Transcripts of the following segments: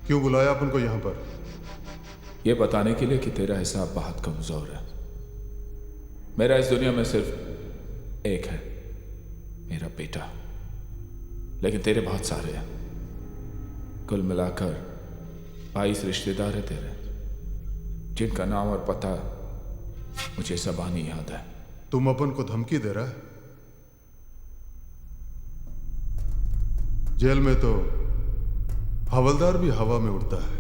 क्यों बुलाया अपन को यहां पर? यह बताने के लिए कि तेरा हिसाब बहुत कमजोर है। मेरा इस दुनिया में सिर्फ एक है, मेरा बेटा। लेकिन तेरे बहुत सारे हैं। कुल मिलाकर 22 रिश्तेदार है तेरे, जिनका नाम और पता मुझे ज़बानी याद है। तुम अपन को धमकी दे रहा है? जेल में तो हवलदार भी हवा में उड़ता है।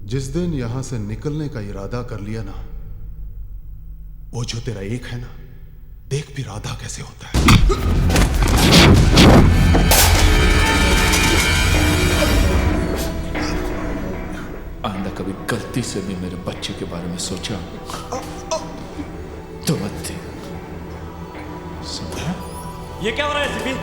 जिस दिन यहां से निकलने का इरादा कर लिया ना, वो जो तेरा एक है ना, देख फिर आधा कैसे होता है। आंदा कभी गलती से भी मेरे बच्चे के बारे में सोचा तो मत दे। समझा? ये क्या हो रहा है एसीपी?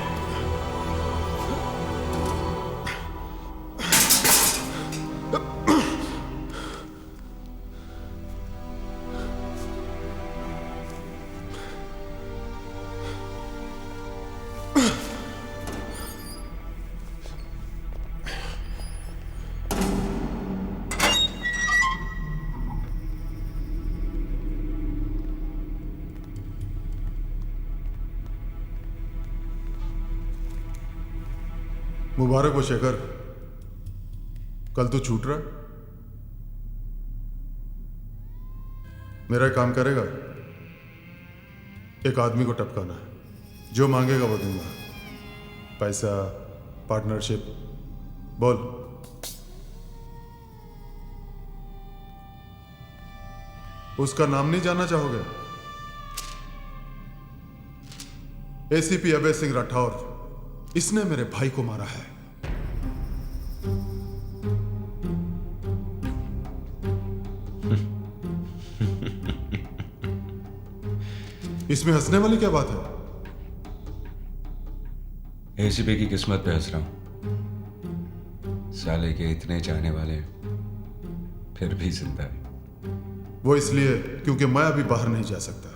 मुबारक हो शेखर, कल तो छूट रहा। मेरा काम करेगा? एक आदमी को टपकाना है, जो मांगेगा वो दूंगा। पैसा, पार्टनरशिप, बोल। उसका नाम नहीं जानना चाहोगे? एसीपी अभय सिंह राठौर, इसने मेरे भाई को मारा है। इसमें हंसने वाली क्या बात है? एसीपी की किस्मत पे हंस रहा हूं। साले के इतने चाहने वाले फिर भी जिंदा है। वो इसलिए क्योंकि मैं अभी बाहर नहीं जा सकता।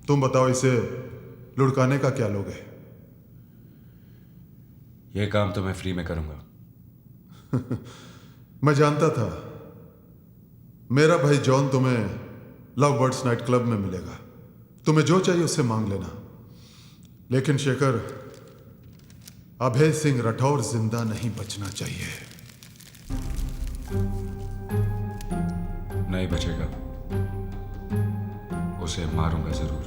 तुम बताओ, इसे लुढ़काने का क्या लोगे? यह काम तो मैं फ्री में करूंगा। मैं जानता था मेरा भाई जॉन तुम्हें लव बर्ड्स नाइट क्लब में मिलेगा। तुम्हें जो चाहिए उससे मांग लेना। लेकिन शेखर, अभय सिंह राठौर जिंदा नहीं बचना चाहिए। नहीं बचेगा, उसे मारूंगा जरूर,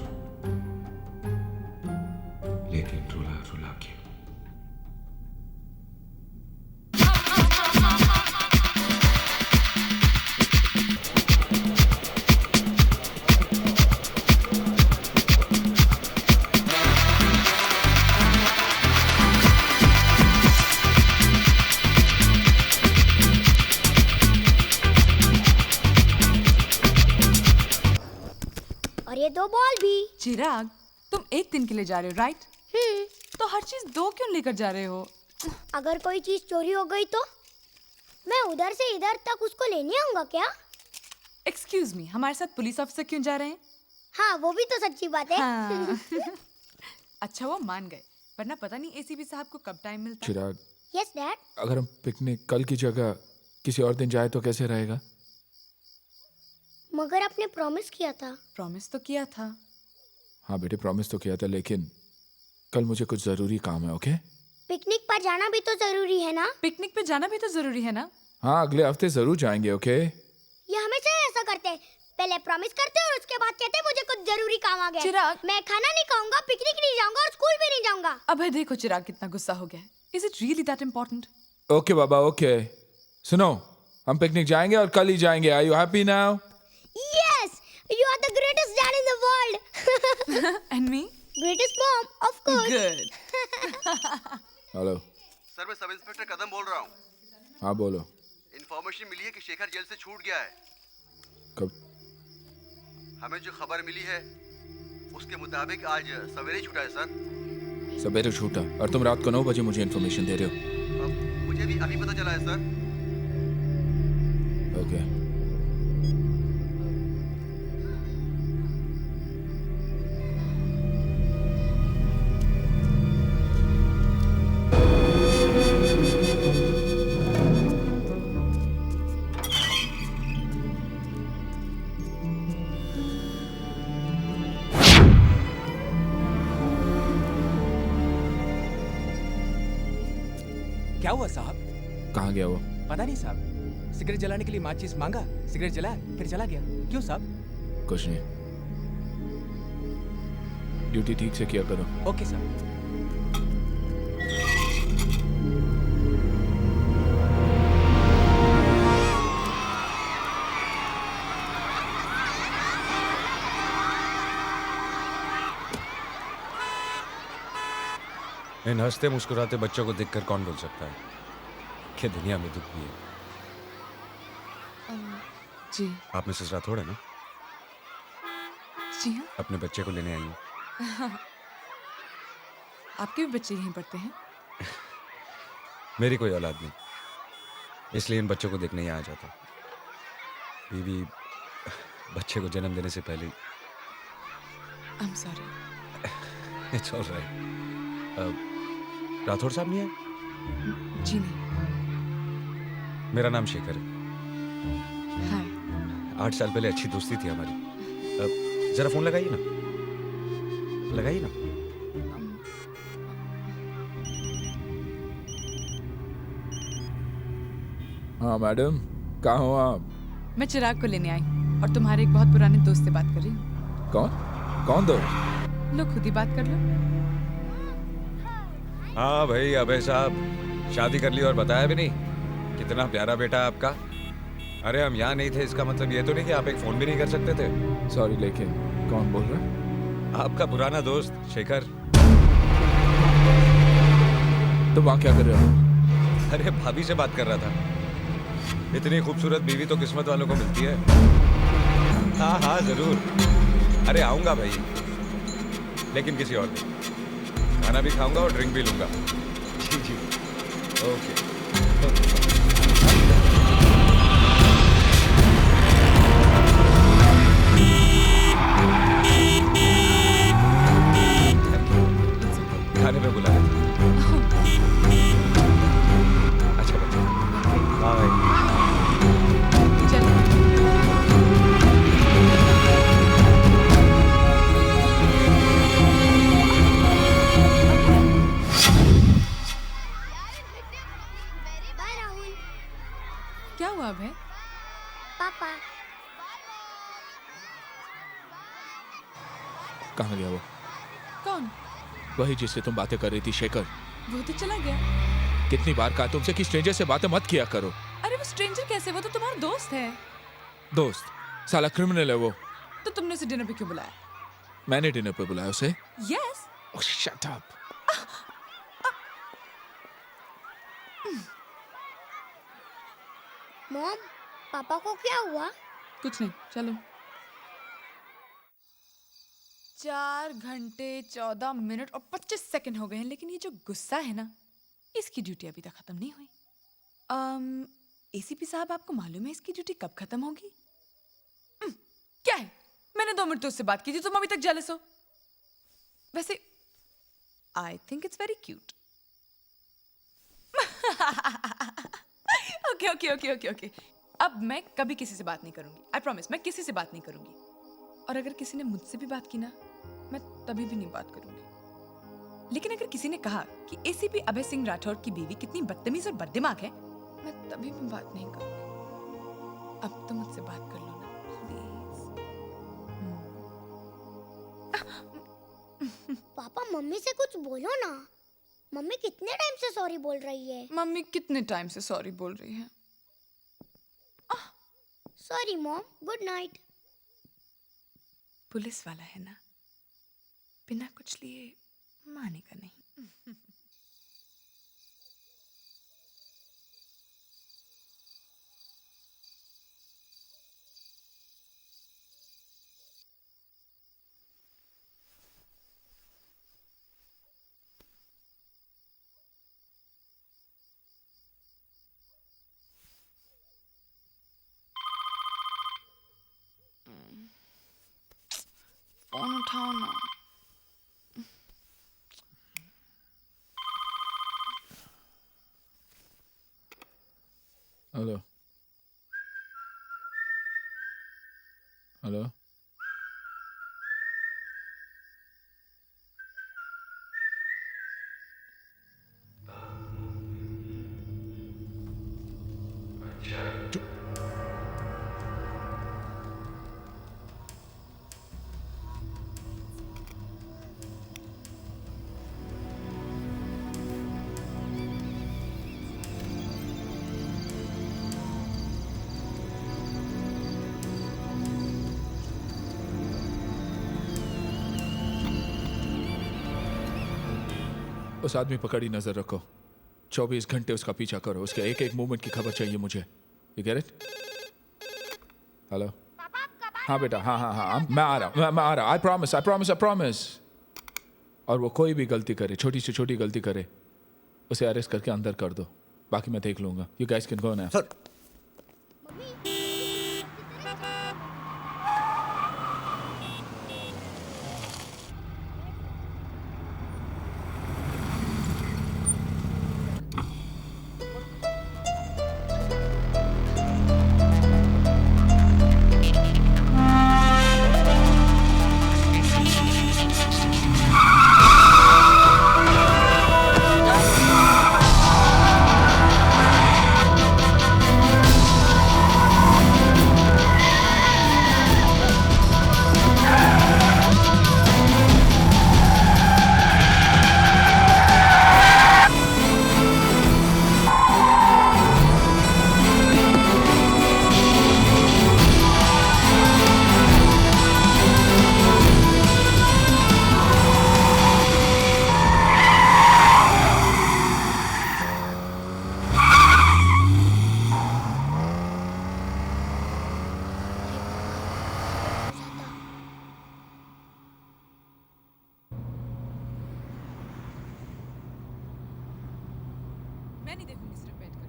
लेकिन रुला रुला के। और ये 2 बॉल भी। चिराग, तुम एक दिन के लिए जा रहे हो, राइट? तो हर चीज 2 क्यों लेकर जा रहे हो? अगर कोई चीज चोरी हो गई तो मैं उधर से इधर तक उसको लेने आऊंगा क्या? एक्सक्यूज मी, हमारे साथ पुलिस ऑफिसर क्यों जा रहे हैं? हाँ, वो भी तो सच्ची बात है। हाँ। अच्छा, वो मान गए, वरना पता नहीं एसीपी साहब को कब टाइम मिलता। चिराग, यस डैड। अगर हम पिकनिक कल की जगह किसी और दिन जाए तो कैसे रहेगा? मगर आपने प्रॉमिस किया था। प्रॉमिस तो किया था। हाँ बेटे, प्रॉमिस तो किया था, लेकिन कल मुझे कुछ जरूरी काम है। ओके? पिकनिक पर जाना भी तो जरूरी है ना? पिकनिक पे जाना भी तो जरूरी है ना? हाँ, अगले हफ्ते जरूर जाएंगे। ओके? ये हमेशा ऐसा करते हैं, पहले प्रॉमिस करते हैं और उसके बाद कहते हैं मुझे कुछ जरूरी काम आ गया। चिराग, मैं खाना नहीं खाऊंगा, पिकनिक नहीं जाऊंगा और स्कूल भी नहीं जाऊंगा। अबे देखो चिराग कितना गुस्सा हो गया है। Is it really that important? Okay बाबा, ओके। सुनो, हम पिकनिक जाएंगे और कल ही जाएंगे। Are you happy now? Yes, you are the greatest dad in the world. And me? Greatest mom, of course. Good. Hello. Sir, मैं सब इंस्पेक्टर कदम बोल रहा हूँ। हाँ बोलो। इन्फॉर्मेशन मिली है कि शेखर जेल से छूट गया है। कब? हमें जो खबर मिली है उसके मुताबिक आज सवेरे ही छूटा है सर। सवेरे छूटा? और तुम रात को 9 बजे मुझे इन्फॉर्मेशन दे रहे हो? मुझे भी अभी पता चला है सर। ओके। क्या हुआ साहब? कहाँ गया वो? पता नहीं साहब, सिगरेट जलाने के लिए माचिस मांगा, सिगरेट जलाया, फिर चला गया। क्यों साहब? कुछ नहीं, ड्यूटी ठीक से किया करो। ओके साहब। इन हंसते मुस्कुराते बच्चों को देखकर कौन बोल सकता है कि दुनिया में दुख भी है। जी आप मिसेस राठौड़ है ना? जी हाँ। अपने बच्चे को लेने आई हूँ। आपके भी बच्चे यहीं पढ़ते हैं? मेरी कोई औलाद नहीं, इसलिए इन बच्चों को देखने यहाँ आ जाता। बीवी बच्चे को जन्म देने से पहले। I am sorry. It's alright. Rathore साहब नहीं है? जी नहीं। मेरा नाम शेखर है। हाय। 8 साल पहले अच्छी दोस्ती थी हमारी। जरा फोन लगाइए ना, लगाइए ना। हाँ मैडम, कहाँ हो आप? मैं चिराग को लेने आई और तुम्हारे एक बहुत पुराने दोस्त से बात कर रही हूँ। कौन? कौन दो? लो खुद ही बात कर लो। हाँ भाई अभय साहब, शादी कर ली और बताया भी नहीं। कितना प्यारा बेटा है आपका। अरे हम यहाँ नहीं थे, इसका मतलब ये तो नहीं कि आप एक फोन भी नहीं कर सकते थे। सॉरी, लेकिन कौन बोल रहा है? आपका पुराना दोस्त शेखर। तुम वहाँ क्या कर रहे हो? अरे भाभी से बात कर रहा था। इतनी खूबसूरत बीवी तो किस्मत वालों को मिलती है। हाँ हाँ जरूर, अरे आऊंगा भाई, लेकिन किसी और दिन। खाना भी खाऊंगा और ड्रिंक भी लूंगा। जी जी, ओके। खाने पे बुला रहे थे। अच्छा बच्चा, बाय। चलो। बाय राहुल। क्या हुआ अब है? पापा। कहाँ गया वो? कौन? वही जिससे तुम बातें कर रही थी, शेखर। वो तो चला गया। कितनी बार कहा तुमसे कि स्ट्रेंजर से बातें मत किया करो। अरे वो स्ट्रेंजर कैसे? वो तो तुम्हारा दोस्त है। दोस्त? साला क्रिमिनल है वो। तो तुमने उसे डिनर पे क्यों बुलाया? मैंने डिनर पे बुलाया उसे। यस। ओह शट अप। मॉम, पापा को क्या हुआ? कुछ नहीं, चलो। 4 घंटे 14 मिनट और 25 सेकंड हो गए हैं, लेकिन ये जो गुस्सा है ना, इसकी ड्यूटी अभी तक खत्म नहीं हुई। एसीपी साहब, आपको मालूम है इसकी ड्यूटी कब खत्म होगी? क्या है? मैंने 2 मिनट तो उससे बात की थी, तुम अभी तक जेलस हो। वैसे I think it's very cute. Okay okay okay okay okay. अब मैं कभी किसी से बात नहीं करूंगी। आई प्रॉमिस, मैं किसी से बात नहीं करूंगी। और अगर किसी ने मुझसे भी बात की ना, मैं तभी भी नहीं बात करूंगी। लेकिन अगर किसी ने कहा कि एसीपी अभय सिंह राठौर की बीवी कितनी बदतमीज और बददिमाग है, मैं तभी भी बात नहीं करूंगी। अब तो मुझसे बात कर लो ना प्लीज। पापा मम्मी से कुछ बोलो ना। मम्मी कितने टाइम से सॉरी बोल रही है? मम्मी कितने टाइम से सॉरी बोल रही है? Sorry mom, good night. Police वाला है ना, बिना कुछ लिए मानेगा नहीं। फोन उठाओ ना। Hello hello. उस आदमी पर कड़ी नजर रखो, 24 घंटे उसका पीछा करो, उसके एक एक मूवमेंट की खबर चाहिए मुझे। You get it? हेलो? हाँ बेटा, हाँ हाँ हाँ, मैं आ रहा हूँ। I promise. और वो कोई भी गलती करे, छोटी से छोटी गलती करे, उसे अरेस्ट करके अंदर कर दो, बाकी मैं देख लूंगा। You guys can go now. Sir मैं नहीं देखूंगी, सिर्फ बैठ कर।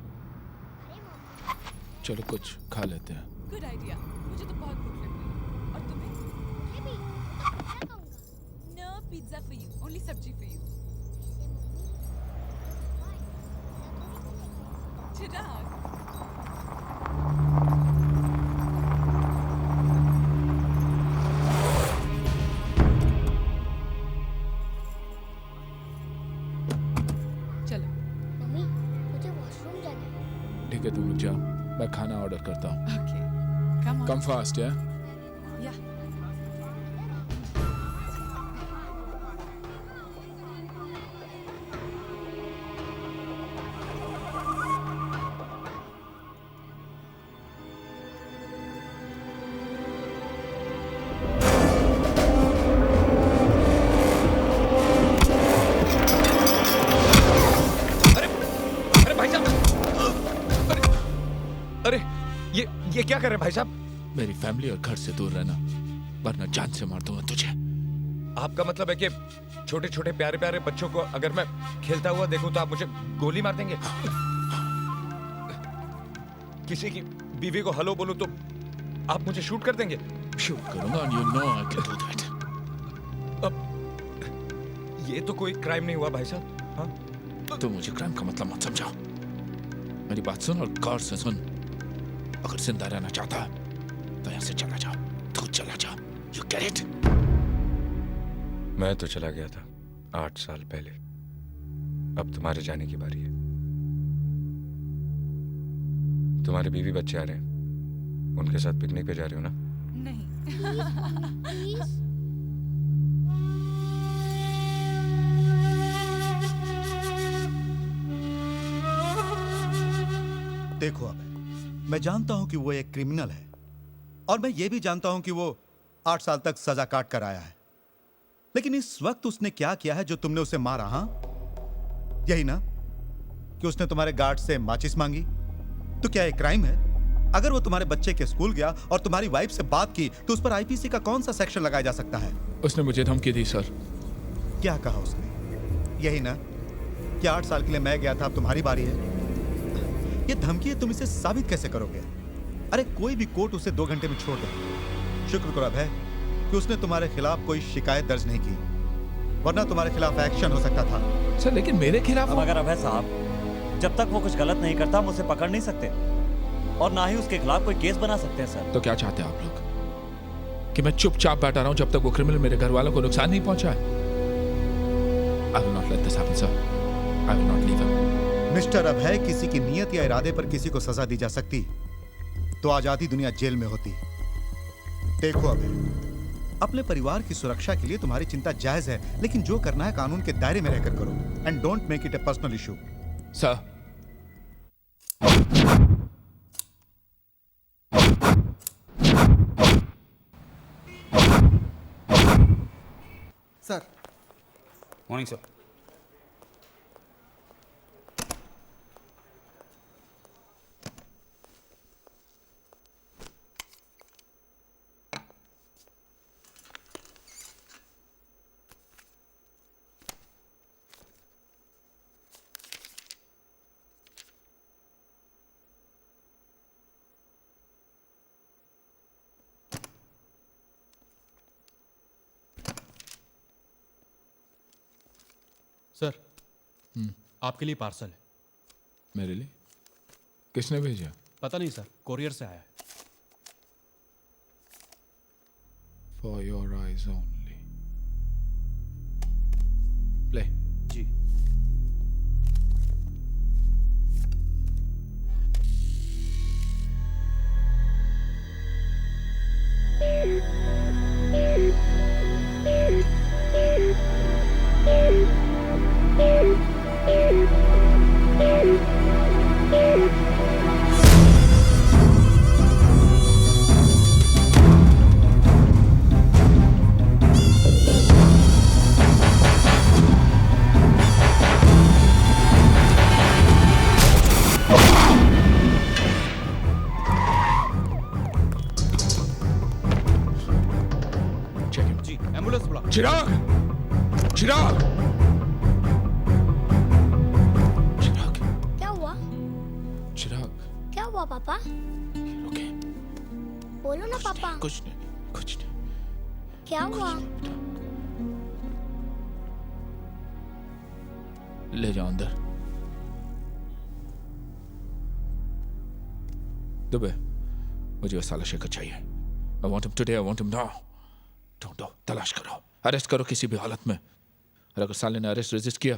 चलो कुछ खा लेते हैं। गुड आइडिया, मुझे तो बहुत भूख लग रही है। और तुम्हें? मुझे भी, मैं तो पिज़्ज़ा खाऊंगा। No pizza for you, only sabzi for you. Chirag, चलो। मम्मी, मुझे वॉशरूम जाना है। ठीक है, तुम लोग जाओ, मैं खाना ऑर्डर करता हूँ। ओके, कम कम फास्ट है। या अरे भाई साहब, अरे ये क्या कर रहे हैं भाई साहब? मेरी फैमिली और घर से दूर रहना, वरना जान से मार दूंगा तुझे। आपका मतलब है कि छोटे छोटे प्यारे प्यारे बच्चों को अगर मैं खेलता हुआ देखूं तो आप मुझे गोली मार देंगे? किसी की बीवी को हेलो बोलूं तो आप मुझे शूट कर देंगे? शूट करूंगा, और you know I can do that. अब ये तो कोई क्राइम नहीं हुआ भाई साहब। हाँ, तो मुझे क्राइम का मतलब मत समझा। मेरी बात सुन और गौर से सुन। अगर जिंदा रहना चाहता तो यहाँ से चला जा, तू चला जा। You get it? मैं तो चला गया था 8 साल पहले, अब तुम्हारे जाने की बारी है। तुम्हारे बीवी बच्चे आ रहे हैं, उनके साथ पिकनिक पे जा रहे हो ना? नहीं। प्लीज। देखो अब मैं जानता हूं कि वो एक क्रिमिनल है और मैं ये भी जानता हूं कि वो 8 साल तक सजा काट कर आया है, लेकिन इस वक्त उसने क्या किया है जो तुमने उसे मारा? हाँ, यही ना कि उसने तुम्हारे गार्ड से माचिस मांगी? तो क्या एक क्राइम है? अगर वो तुम्हारे बच्चे के स्कूल गया और तुम्हारी वाइफ से बात की तो उस पर आईपीसी का कौन सा सेक्शन लगाया जा सकता है? उसने मुझे धमकी दी सर। क्या कहा उसने? यही ना कि 8 साल के लिए मैं गया था, अब तुम्हारी बारी है। ये धमकी तुम इसे साबित कैसे करोगे? अरे कोई भी कोर्ट उसे 2 घंटे में छोड़ दे। शुक्र करो अभय कि उसने तुम्हारे खिलाफ कोई शिकायत दर्ज नहीं की, वरना तुम्हारे खिलाफ एक्शन हो सकता था। सर लेकिन मेरे खिलाफ अब अगर अभय साहब, जब तक वो कुछ गलत नहीं करता हम उसे पकड़ नहीं सकते और ना ही उसके खिलाफ कोई केस बना सकते हैं सर। तो क्या चाहते हैं आप लोग कि मैं चुपचाप बैठा रहा हूं जब तक वो क्रिमिनल मेरे घर वालों को नुकसान नहीं पहुंचाए? I will not let this happen, sir. I will not leave him. Mister Abhay, किसी की नीयत या इरादे पर किसी को सजा दी जा सकती तो आज आधी दुनिया जेल में होती। देखो अभय, अपने परिवार की सुरक्षा के लिए तुम्हारी चिंता जायज है, लेकिन जो करना है कानून के दायरे में रहकर करो। And don't make it A personal issue. Sir sir morning sir. Sir आपके लिए पार्सल है। मेरे लिए? किसने भेजा? पता नहीं सर, कोरियर से आया है। For your eyes only. Play. जी। Check him. जी, एम्बुलेंस बुला। चिराग! चिराग! चिराग! क्या हुआ? चिराग! क्या हुआ पापा? रुके। बोलो ना पापा, कुछ नहीं, कुछ नहीं। क्या हुआ? ले जाओ अंदर। दुबे, मुझे वो साला शेखर चाहिए। I want him today, I want him now. ढूंढो, तलाश करो, अरेस्ट करो किसी भी हालत में। और अगर साले ने अरेस्ट रेजिस्ट किया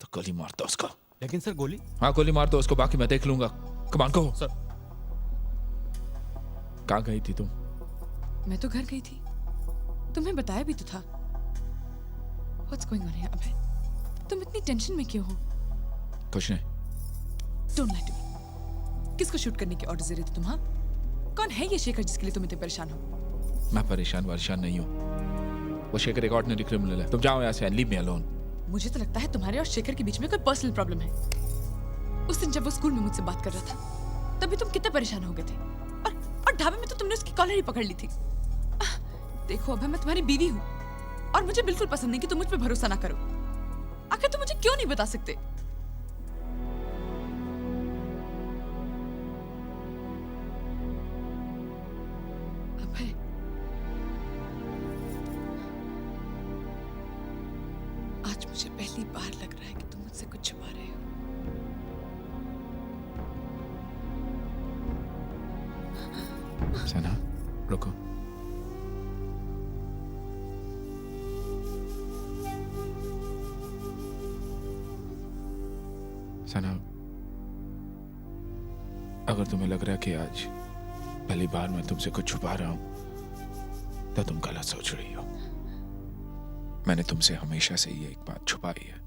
तो गोली मार दो उसका। लेकिन सर गोली। हाँ, गोली मार दो उसको, बाकी मैं देख लूंगा। कमान को। सर कहाँ गई थी तुम? मैं तो घर गई थी, तुम्हें बताया भी तो था। What's going on here, अभय? तुम इतनी टेंशन में क्यों हो? कुछ नहीं। Don't lie to me. किसको शूट करने के ऑर्डर दे रहे थे तुम? हाँ, कौन है ये शेखर जिसके लिए तुम इतने परेशान हो? मैं परेशान नहीं हूँ। वो शेखर एक ऑर्डिनरी क्रिमिनल है। तुम जाओ यहाँ से and leave me alone। मुझे तो लगता है तुम्हारे और शेखर के बीच में कोई पर्सनल प्रॉब्लम है। उस दिन जब वो स्कूल में मुझसे बात कर रहा था, तभी तुम कितने परेशान हो गए थे। और ढाबे में तो तुमने उसकी कॉलर ही पकड़ ली थी। देखो अभय, मैं तुम्हारी बीवी हूँ और मुझे बिल्कुल पसंद नहीं कि तुम मुझ पे भरोसा ना करो। आखिर तुम मुझे क्यों नहीं बता सकते? अभय, आज मुझे पहली बार लग रहा है कि तुम मुझसे कुछ छुपा रहे हो। सना, रुको। सना, अगर तुम्हें लग रहा है कि आज पहली बार मैं तुमसे कुछ छुपा रहा हूं तो तुम गलत सोच रही हो। मैंने तुमसे हमेशा से ये एक बात छुपाई है।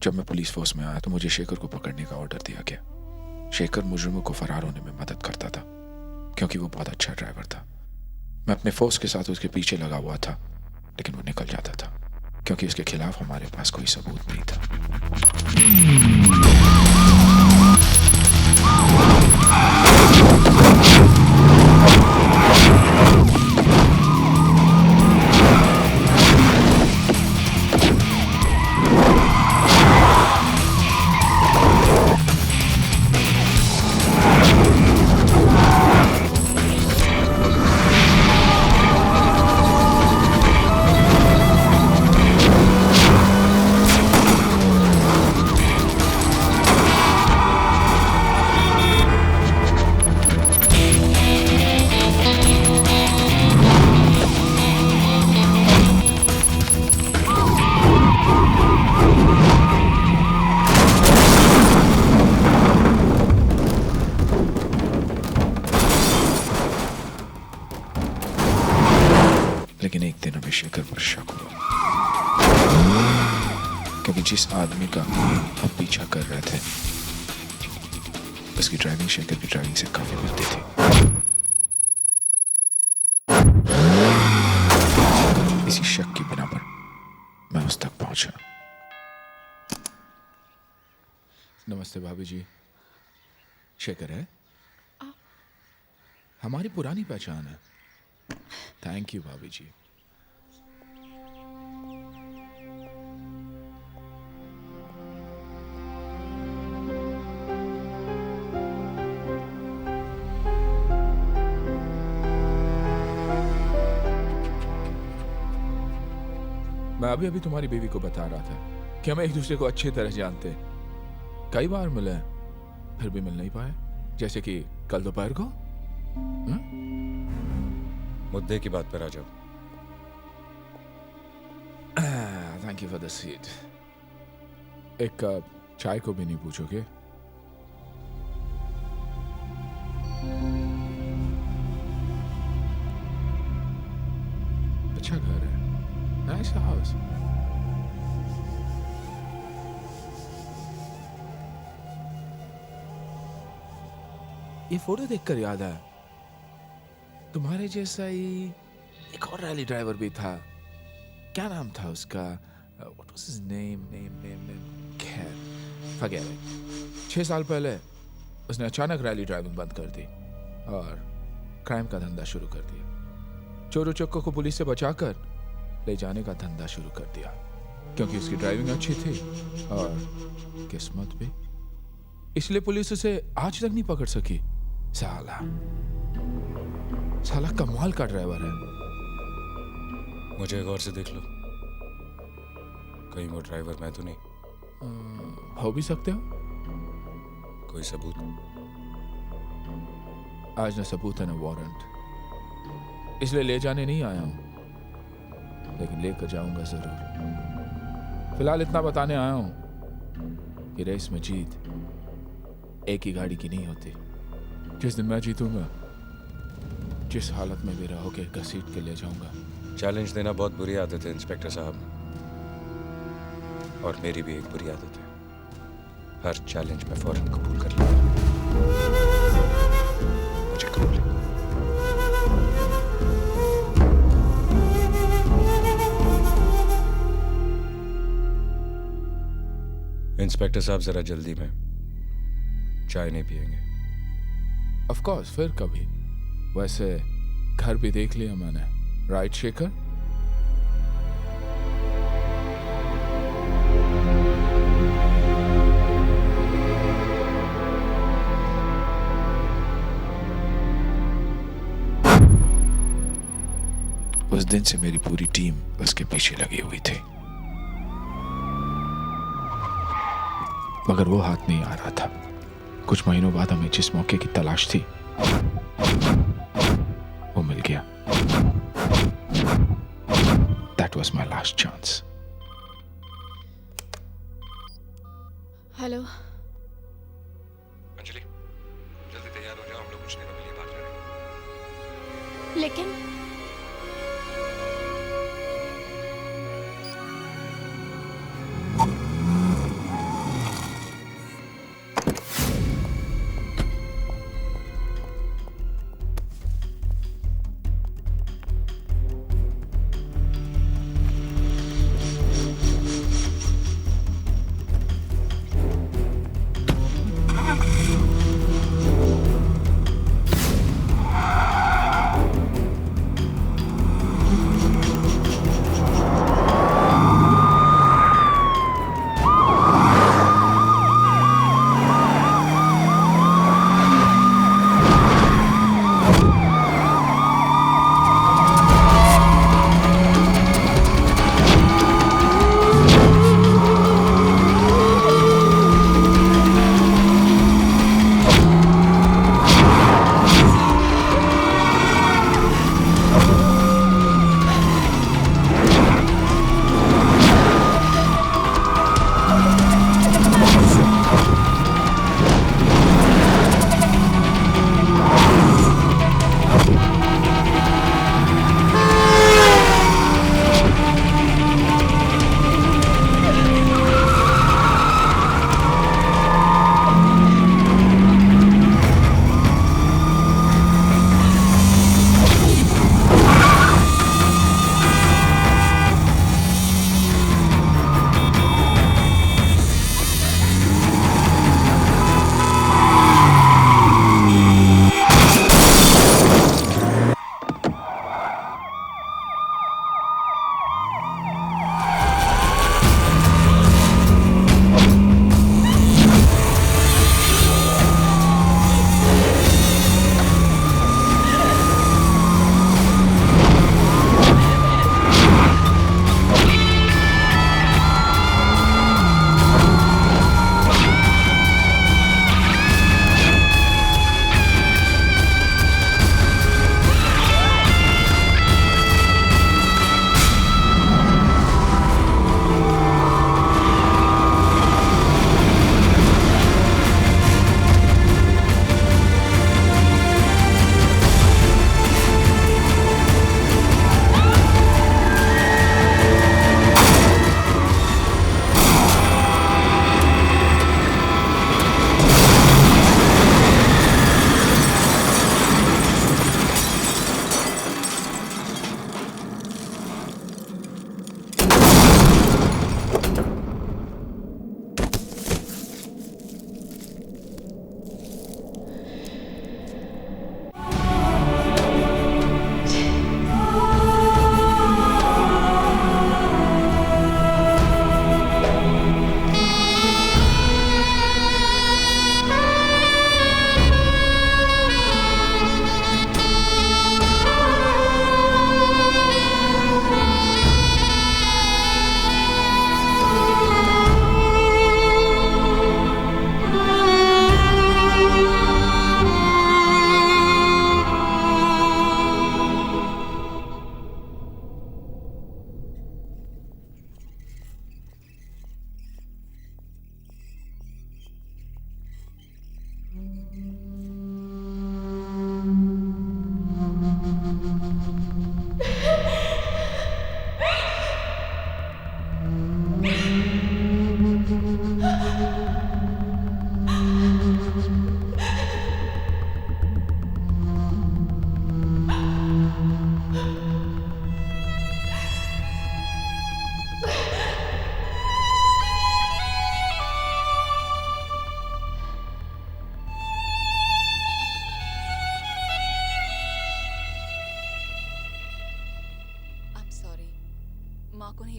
जब मैं पुलिस फोर्स में आया तो मुझे शेखर को पकड़ने का ऑर्डर दिया गया। शेखर मुजरिमों को फरार होने में मदद करता था क्योंकि वो बहुत अच्छा ड्राइवर था। मैं अपने फोर्स के साथ उसके पीछे लगा हुआ था, लेकिन वो निकल जाता था क्योंकि उसके खिलाफ हमारे पास कोई सबूत नहीं था। लेकिन एक दिन हमें शेखर पर शक हुआ क्योंकि जिस आदमी का हम पीछा कर रहे थे उसकी ड्राइविंग शेखर की ड्राइविंग से काफी मिलती थी। इसी शक की बिना पर मैं उस तक पहुंचा। नमस्ते भाभी जी। शेखर है? हमारी पुरानी पहचान है। थैंक यू भाभी जी। मैं अभी तुम्हारी बीवी को बता रहा था कि हम एक दूसरे को अच्छी तरह जानते हैं। कई बार मिले हैं, फिर भी मिल नहीं पाए, जैसे कि कल दोपहर को। मुद्दे की बात पर आ जाओ। Thank you for the seat. एक कप चाय को भी नहीं पूछोगे? अच्छा घर है, नाइस हाउस। ये फोटो देखकर याद आया, तुम्हारे जैसा ही एक और रैली ड्राइवर भी था। क्या नाम था उसका? What was his name? खैर, forget it। 6 साल पहले उसने अचानक रैली ड्राइविंग बंद कर दी और क्राइम का धंधा शुरू कर दिया। चोरों चक्कों को पुलिस से बचाकर ले जाने का धंधा शुरू कर दिया, क्योंकि उसकी ड्राइविंग अच्छी थी और किस्मत भी। इसलिए पुलिस उसे आज तक नहीं पकड़ सकी। साला कमाल का ड्राइवर है। मुझे गौर से देख लो, कहीं वो ड्राइवर मैं तो नहीं। हो भी सकते हो। कोई सबूत? आज न सबूत है न वारंट, इसलिए ले जाने नहीं आया हूं, लेकिन लेकर जाऊंगा जरूर। फिलहाल इतना बताने आया हूं कि रेस में जीत एक ही गाड़ी की नहीं होती। जिस दिन मैं जीतूंगा, जिस हालत में भी रहोगे, घसीट के ले जाऊंगा। चैलेंज देना बहुत बुरी आदत है इंस्पेक्टर साहब, और मेरी भी एक बुरी आदत है। हर चैलेंज में फौरन कबूल कर लेता हूं। मुझे कबूल है। इंस्पेक्टर साहब जरा जल्दी में चाय नहीं पिएंगे? ऑफ कोर्स, फिर कभी। वैसे घर भी देख लिया मैंने, राइट शेखर? उस दिन से मेरी पूरी टीम उसके पीछे लगी हुई थी, मगर वो हाथ नहीं आ रहा था। कुछ महीनों बाद हमें जिस मौके की तलाश थी वो मिल गया। That was my last chance. Hello. Anjali, जल्दी तैयार हो जाओ, हम लोग कुछ दिनों के लिए बाहर जा रहे हैं। लेकिन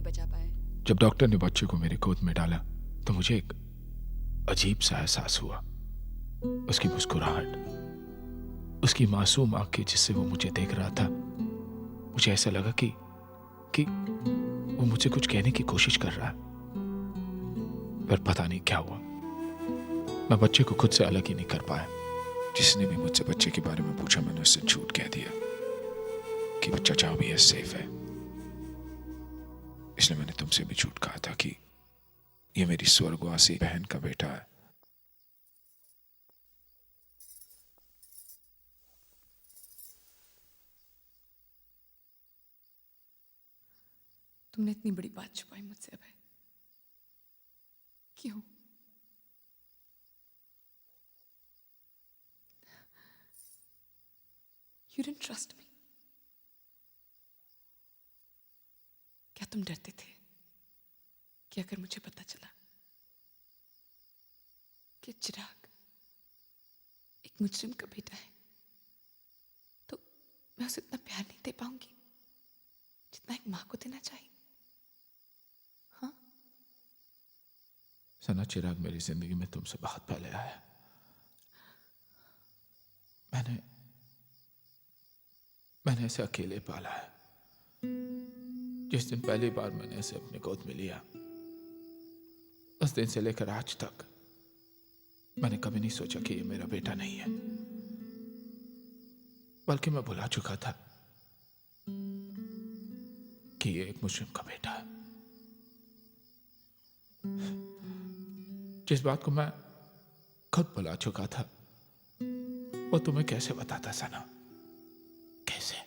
बचा पाए। जब डॉक्टर ने बच्चे को मेरी गोद में डाला तो मुझे एक अजीब सा एहसास हुआ। उसकी मुस्कुराहट, उसकी मासूम आंखें जिससे वो मुझे देख रहा था, मुझे ऐसा लगा कि वो मुझे कुछ कहने की कोशिश कर रहा है। पर पता नहीं क्या हुआ, मैं बच्चे को खुद से अलग ही नहीं कर पाया। जिसने भी मुझसे बच्चे के बारे में पूछा मैंने उससे झूठ कह दिया कि बच्चा जहां भी है सेफ है। इसलिए मैंने तुमसे भी झूठ कहा था कि ये मेरी स्वर्गवासी बहन का बेटा है। तुमने इतनी बड़ी बात छुपाई मुझसे अभय, क्यों? You didn't trust me. क्या तुम डरते थे कि अगर मुझे पता चला कि चिराग एक मुजरिम का बेटा है तो मैं उसे इतना प्यार नहीं दे पाऊंगी जितना एक माँ को देना चाहिए? हाँ? सना, चिराग मेरी जिंदगी में तुमसे बहुत पहले आया। मैंने इसे अकेले पाला है। जिस दिन पहली बार मैंने इसे अपने गोद में लिया, उस दिन से लेकर आज तक मैंने कभी नहीं सोचा कि ये मेरा बेटा नहीं है, बल्कि मैं भुला चुका था कि ये एक मुस्लिम का बेटा है। जिस बात को मैं खुद भुला चुका था वो तुम्हें कैसे बताता सना? कैसे?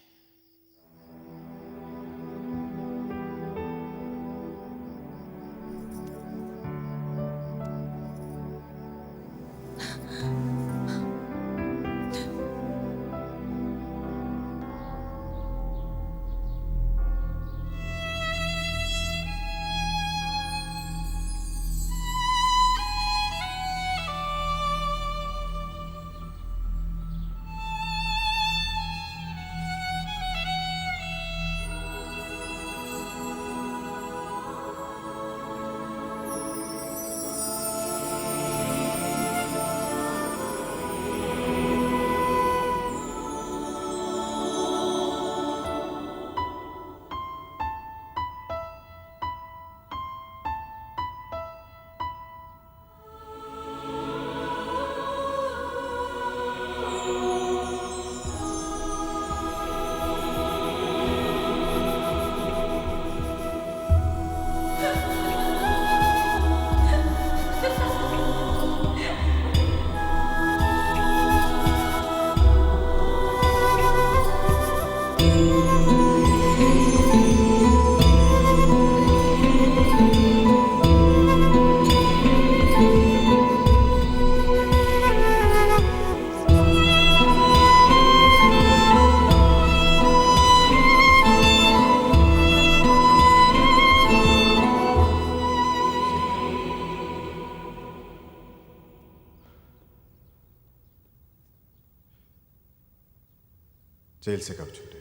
जेल से कब छूटे?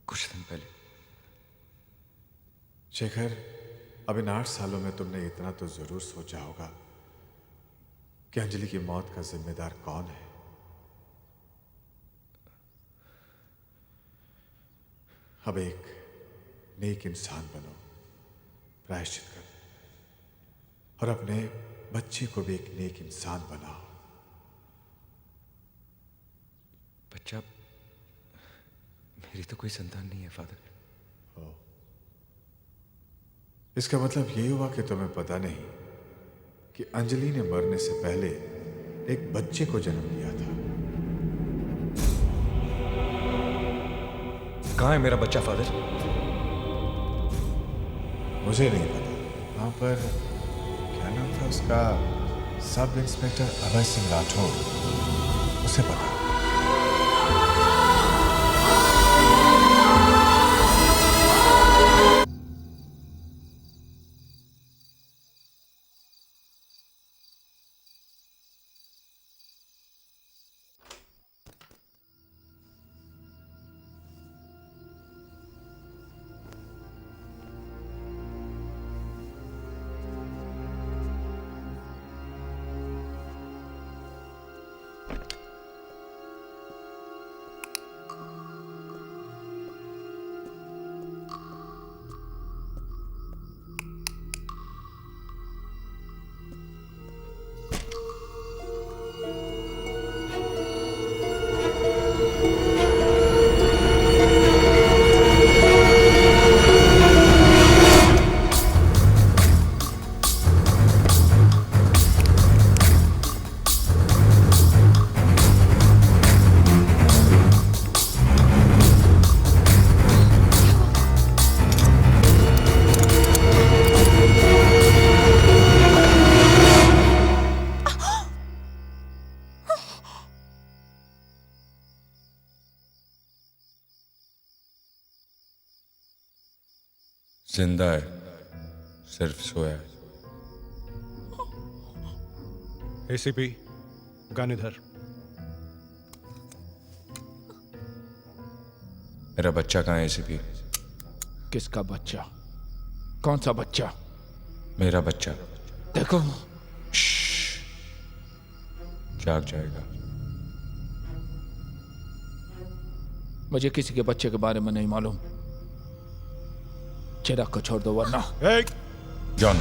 कुछ दिन पहले। शेखर, अब इन 8 सालों में तुमने इतना तो जरूर सोचा होगा कि अंजलि की मौत का जिम्मेदार कौन है। अब एक नेक इंसान बनो, प्रायश्चित करो और अपने बच्चे को भी एक नेक इंसान बनाओ। बच्चा, मेरी तो कोई संतान नहीं है फादर। इसका मतलब ये हुआ कि तुम्हें पता नहीं कि अंजलि ने मरने से पहले एक बच्चे को जन्म दिया था। कहाँ है मेरा बच्चा फादर? मुझे नहीं पता। वहां पर क्या नाम था उसका? सब इंस्पेक्टर अभय सिंह राठौर, उसे पता। जिंदा है, सिर्फ सोया है। एसीपी गानीधर, मेरा बच्चा कहाँ है एसीपी? किसका बच्चा? कौन सा बच्चा? मेरा बच्चा। देखो, जाग जाएगा। मुझे किसी के बच्चे के बारे में नहीं मालूम। चिराग को छोड़ दो वरना। जॉन,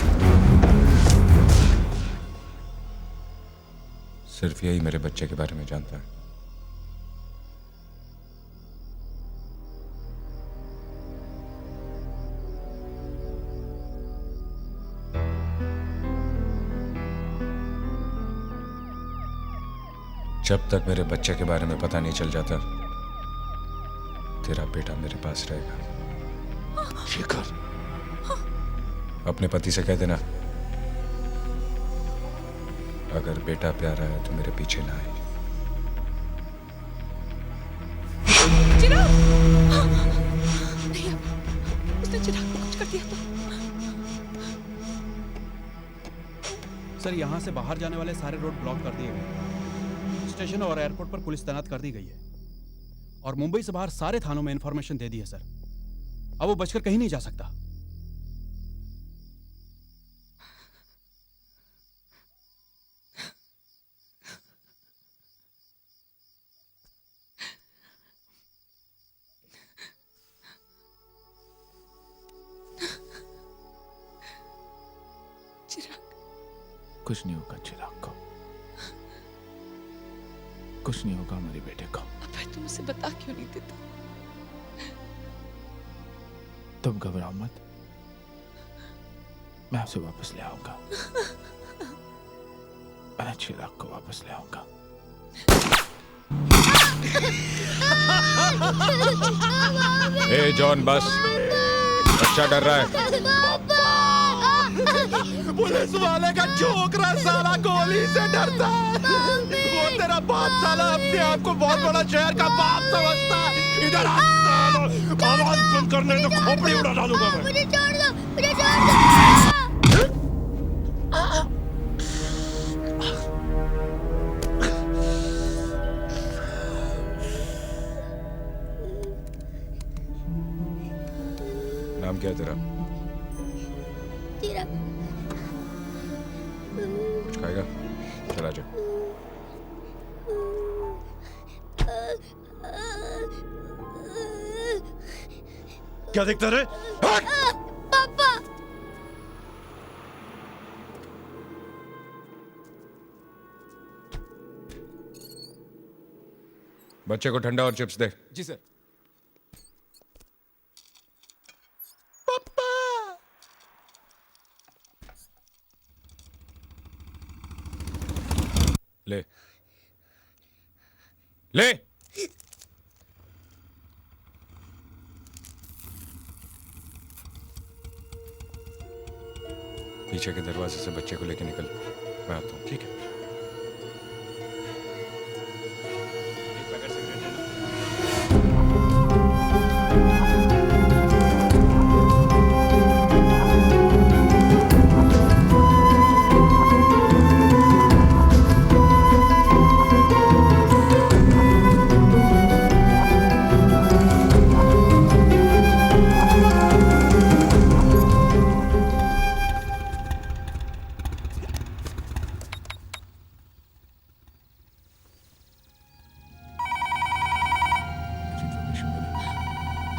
सिर्फ यही मेरे बच्चे के बारे में जानता है। जब तक मेरे बच्चे के बारे में पता नहीं चल जाता, तेरा बेटा मेरे पास रहेगा। शेखर, अपने पति से कह देना, अगर बेटा प्यारा है तो मेरे पीछे ना आए। चिराग! नहीं, उसने चिराग को कुछ कर दिया तो। सर, यहाँ से बाहर जाने वाले सारे रोड ब्लॉक कर दिए गए। स्टेशन और एयरपोर्ट पर पुलिस तैनात कर दी गई है और मुंबई से बाहर सारे थानों में इंफॉर्मेशन दे दी है सर। अब वो बचकर कहीं नहीं जा सकता। कुछ नहीं होगा चिराग को, कुछ नहीं होगा हमारे बेटे को। अबे तुम उसे बता क्यों नहीं देता? तुम घबराओ मत, मैं उसे वापस ले आऊंगा। मैं चिराग को वापस ले आऊंगा। ए जॉन, बस, बच्चा डर रहा है। पुलिस वाले का छोकरा साला गोली से डरता है। वो तेरा बाप साला अपने आप को बहुत बड़ा शहर का बाप समझता है। इधर आ, आवाज बंद करने तो खोपड़ी उड़ा डालूंगा मैं। मुझे छोड़ दो, मुझे छोड़ दो। नाम क्या है तेरा? चिराग। कुछ खाएगा? चला जा। क्या देखता रे? पापा। बच्चे को ठंडा और चिप्स दे। जी सर। ले ले। पीछे के दरवाजे से बच्चे को लेके निकल, मैं आता हूँ। ठीक है।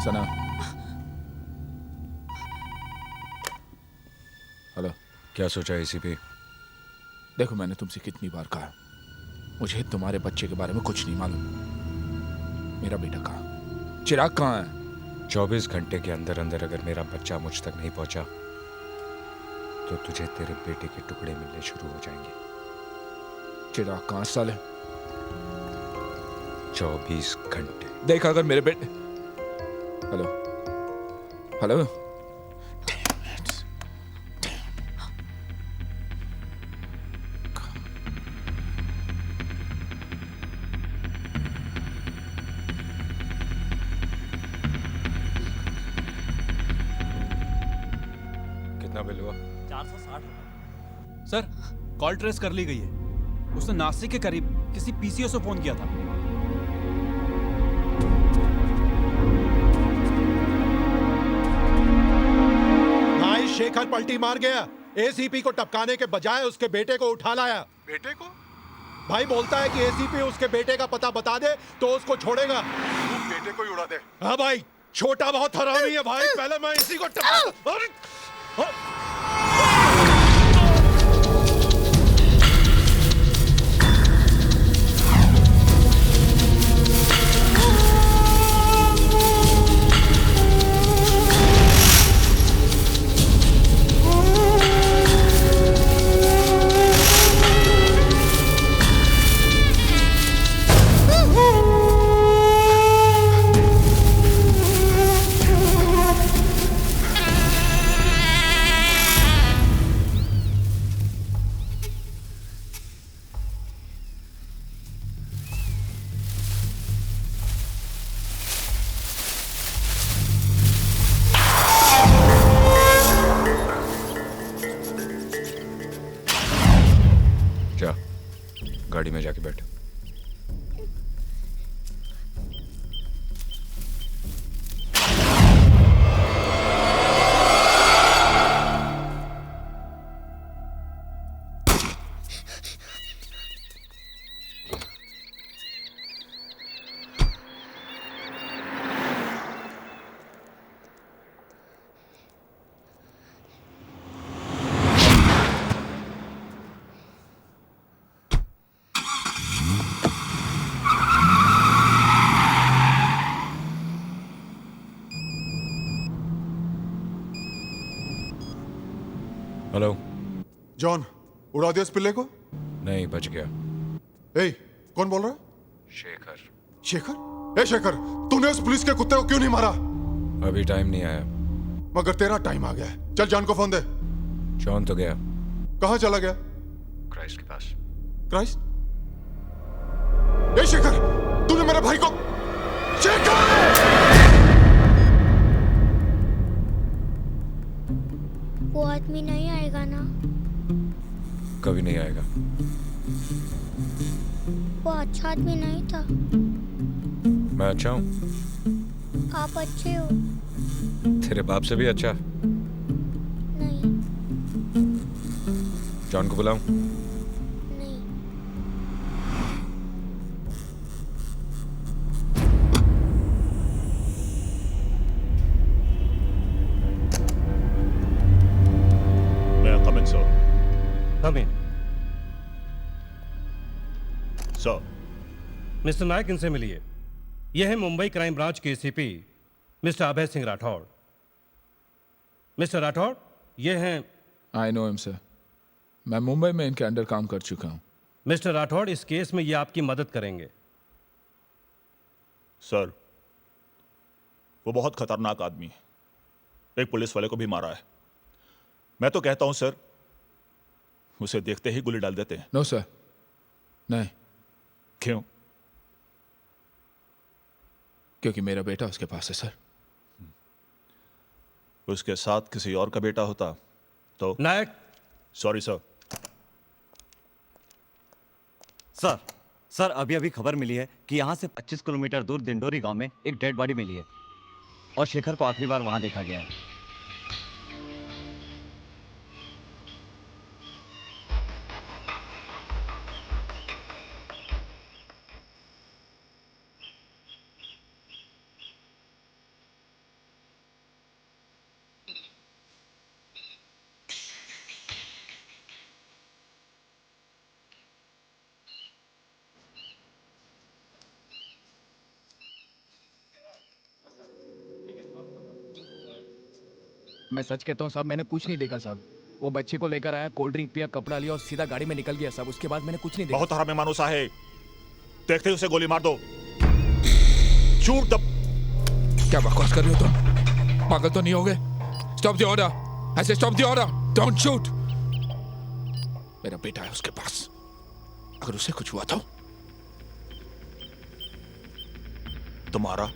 सना, हेलो। क्या सोचा एसीपी? देखो, मैंने तुमसे कितनी बार कहा, मुझे तुम्हारे बच्चे के बारे में कुछ नहीं मालूम। मेरा बेटा कहाँ? चिराग कहाँ है? 24 घंटे के अंदर अंदर अगर मेरा बच्चा मुझ तक नहीं पहुंचा तो तुझे तेरे बेटे के टुकड़े मिलने शुरू हो जाएंगे। चिराग कहाँ साले? 24 घंटे। देख, अगर मेरे बेटे, हेलो हेलो, कितना बिल हुआ? 460 रुपए। सर कॉल ट्रेस कर ली गई है। उसने नासिक के करीब किसी पीसीओ से फोन किया था। भाई शेखर पलटी मार गया। एसीपी को टपकाने के बजाय उसके बेटे को उठा लाया। बेटे को? भाई बोलता है कि एसीपी उसके बेटे का पता बता दे तो उसको छोड़ेगा। तू बेटे को ही उड़ा दे। हाँ भाई, छोटा बहुत हरामी है भाई। पहले मैं इसी को टपका। अरे! जा, गाड़ी में जाके बैठ। हेलो। जॉन, उड़ा दिया इस पिल्ले को? नहीं, बच गया। ए, कौन बोल रहा है? शेखर। शेखर? ए शेखर, तूने उस पुलिस के कुत्ते को क्यों नहीं मारा? अभी टाइम नहीं आया। मगर तेरा टाइम आ गया है। चल जॉन को फोन दे। जॉन तो गया। कहाँ चला गया? क्राइस्ट के पास। क्राइस्ट? ए शेखर, तूने मेरे भाई को... शेखर! वो आदमी नहीं आएगा ना? कभी नहीं आएगा। वो अच्छा आदमी नहीं था। मैं अच्छा हूँ। आप अच्छे हो। तेरे बाप से भी अच्छा। नहीं। जॉन को बुलाऊं? नहीं। मैं come in sir. Come in. Sir, mister Nayak, इनसे मिलिए। यह है मुंबई क्राइम ब्रांच के ACP mister Abhay Singh Rathore. Mister Rathore, ये हैं... आई नो हिम सर। मैं मुंबई में इनके अंडर काम कर चुका हूँ। मिस्टर राठौड़, इस केस में ये आपकी मदद करेंगे। सर, वो बहुत खतरनाक आदमी है। एक पुलिस वाले को भी मारा है। मैं तो कहता हूं सर, उसे देखते ही गोली डाल देते हैं। नो सर, नहीं। क्यों? क्योंकि मेरा बेटा उसके पास है सर। उसके साथ किसी और का बेटा होता तो... नायक। Sorry sir. सर अभी खबर मिली है कि यहाँ से 25 किलोमीटर दूर दिंडोरी गांव में एक डेड बॉडी मिली है और शेखर को आखिरी बार वहां देखा गया है। मैं सच कहता हूँ साहब, मैंने कुछ नहीं देखा साहब। वो बच्चे को लेकर आया, कोल्ड ड्रिंक पिया, कपड़ा लिया और सीधा गाड़ी में निकल गया साहब। उसके बाद मैंने कुछ नहीं देखा। बहुत हरामी मानूस है। देखते ही उसे गोली मार दो। शूट द... क्या बकवास कर रहे हो तुम? पागल तो नहीं हो गए? Stop the order. ऐसे stop the order. Don't shoot. मेरा बेटा है उसके पास, अगर उसे कुछ हुआ तो? तुम्हारा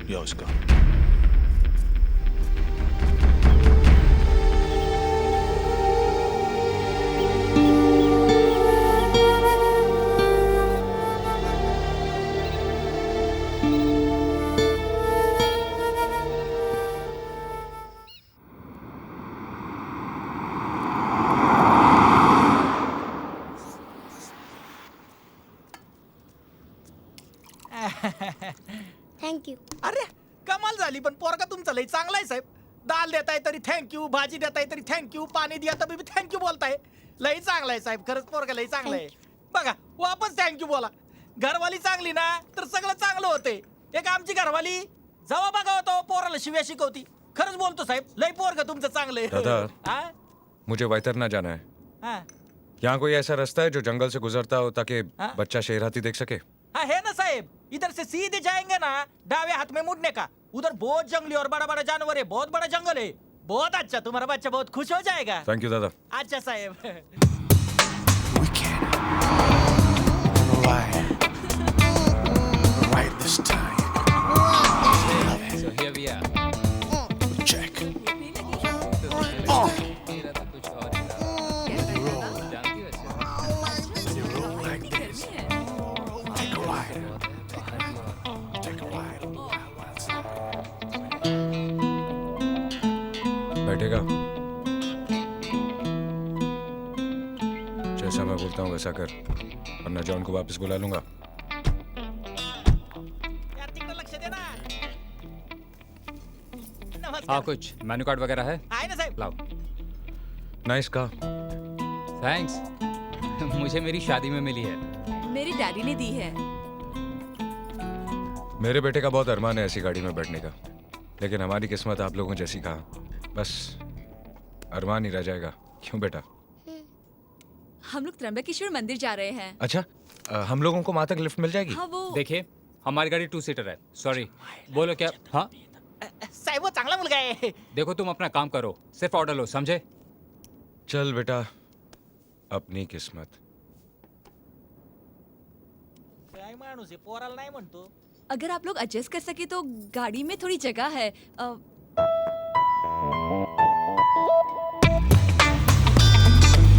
या उसका? Thank you. अरे कमाल झाली, पण पोरगा तुमचा लई चांगला आहे साहेब. दाल देताय तरी थँक्यू, भाजी देताय तरी थँक्यू, पाणी दिया तरी थँक्यू बोलताय. लई चांगला आहे साहेब, खरंच पोरगा लई चांगला आहे. बघा वापस थँक्यू बोला. घरवाली चांगली ना तर सगळं चांगलं होते. एक आमची घरवाली जेव्हा बघा होतो पोराला शिव्या शिकवती. खरंच बोलतो साहेब, लई पोरगा तुमचं चांगलं आहे. दादा. हाँ? मुझे वैतरना जाना है. हाँ. यहाँ कोई ऐसा रास्ता है जो जंगल से गुजरता हो ताकि हाँ? बच्चा शेर हाथी देख सके? हाँ है ना साहेब, इधर से सीधे जाएंगे ना, दावे हाथ में मुड़ने का. उधर बहुत जंगली और बड़ा बड़ा जानवर है, बहुत बड़ा जंगल है. बहुत अच्छा, तुम्हारा बच्चा बहुत खुश हो जाएगा. थैंक यू दादा. अच्छा साहेब. Right this time. So here we are. Check. बैठेगा? जैसा मैं बोलता हूँ वैसा कर, वरना जॉन को वापस बुला लूंगा. यार तिकडे लक्ष दे ना. नमस्कार. हाँ कुछ मेन्यू कार्ड वगैरह है? आहे ना साहेब. लाओ. नाइस का. थैंक्स. मुझे मेरी शादी में मिली है. मेरी डैडी ने दी है. मेरे बेटे का बहुत अरमान है ऐसी गाड़ी में बैठने का, लेकिन हमारी किस्मत आप लोगों जैसी कहा, बस अरमान ही रह जाएगा. क्यों बेटा? हम लोग त्र्यंबकेश्वर मंदिर जा रहे हैं. अच्छा, हम लोगों को वहां तक लिफ्ट मिल जाएगी? हाँ वो देखिए हमारी गाड़ी 2 सीटर है. सॉरी. बोलो क्या? हाँ साहेब वो चांगला मुलगा आहे. देखो तुम अपना काम करो, सिर्फ ऑर्डर लो, समझे? चल बेटा, अपनी किस्मत. काय माणूस आहे, पोराला नाही म्हणतो. अगर आप लोग एडजस्ट कर सके तो गाड़ी में थोड़ी जगह है.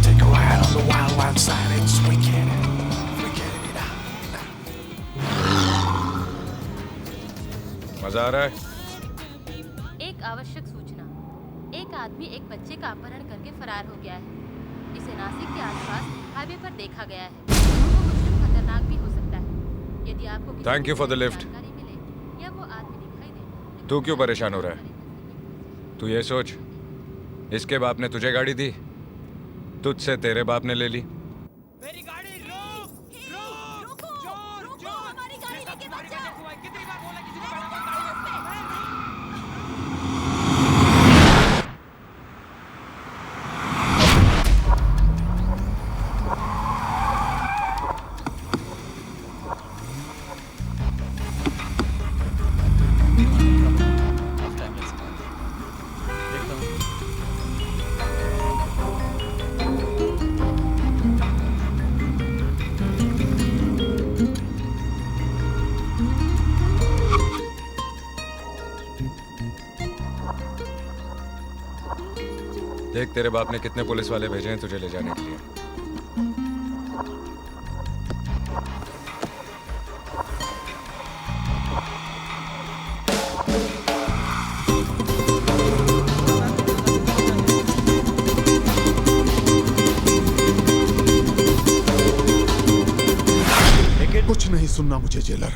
Take a ride on the wild, wild side. It's wicked. Wicked. मजा आ रहा है? एक आवश्यक सूचना. एक आदमी एक बच्चे का अपहरण करके फरार हो गया है. इसे नासिक के आसपास हाईवे पर देखा गया है. वो मुझसे खतरनाक भी हो सकता है. यदि आपको किसी Thank you for the lift. जानकारी मिले या वो आदमी दिखाई दे. तू क्यों परेशान हो रहा है? तू ये सोच, इसके बाप ने तुझे गाड़ी दी, तुझसे तेरे बाप ने ले ली. मेरी गाड़ी रोक. रुको, हमारी गाड़ी लेके मत जा. कितनी बार बोला किसी ने गाड़ी रोक. देख तेरे बाप ने कितने पुलिस वाले भेजे हैं तुझे ले जाने के लिए. कुछ नहीं सुनना मुझे जेलर.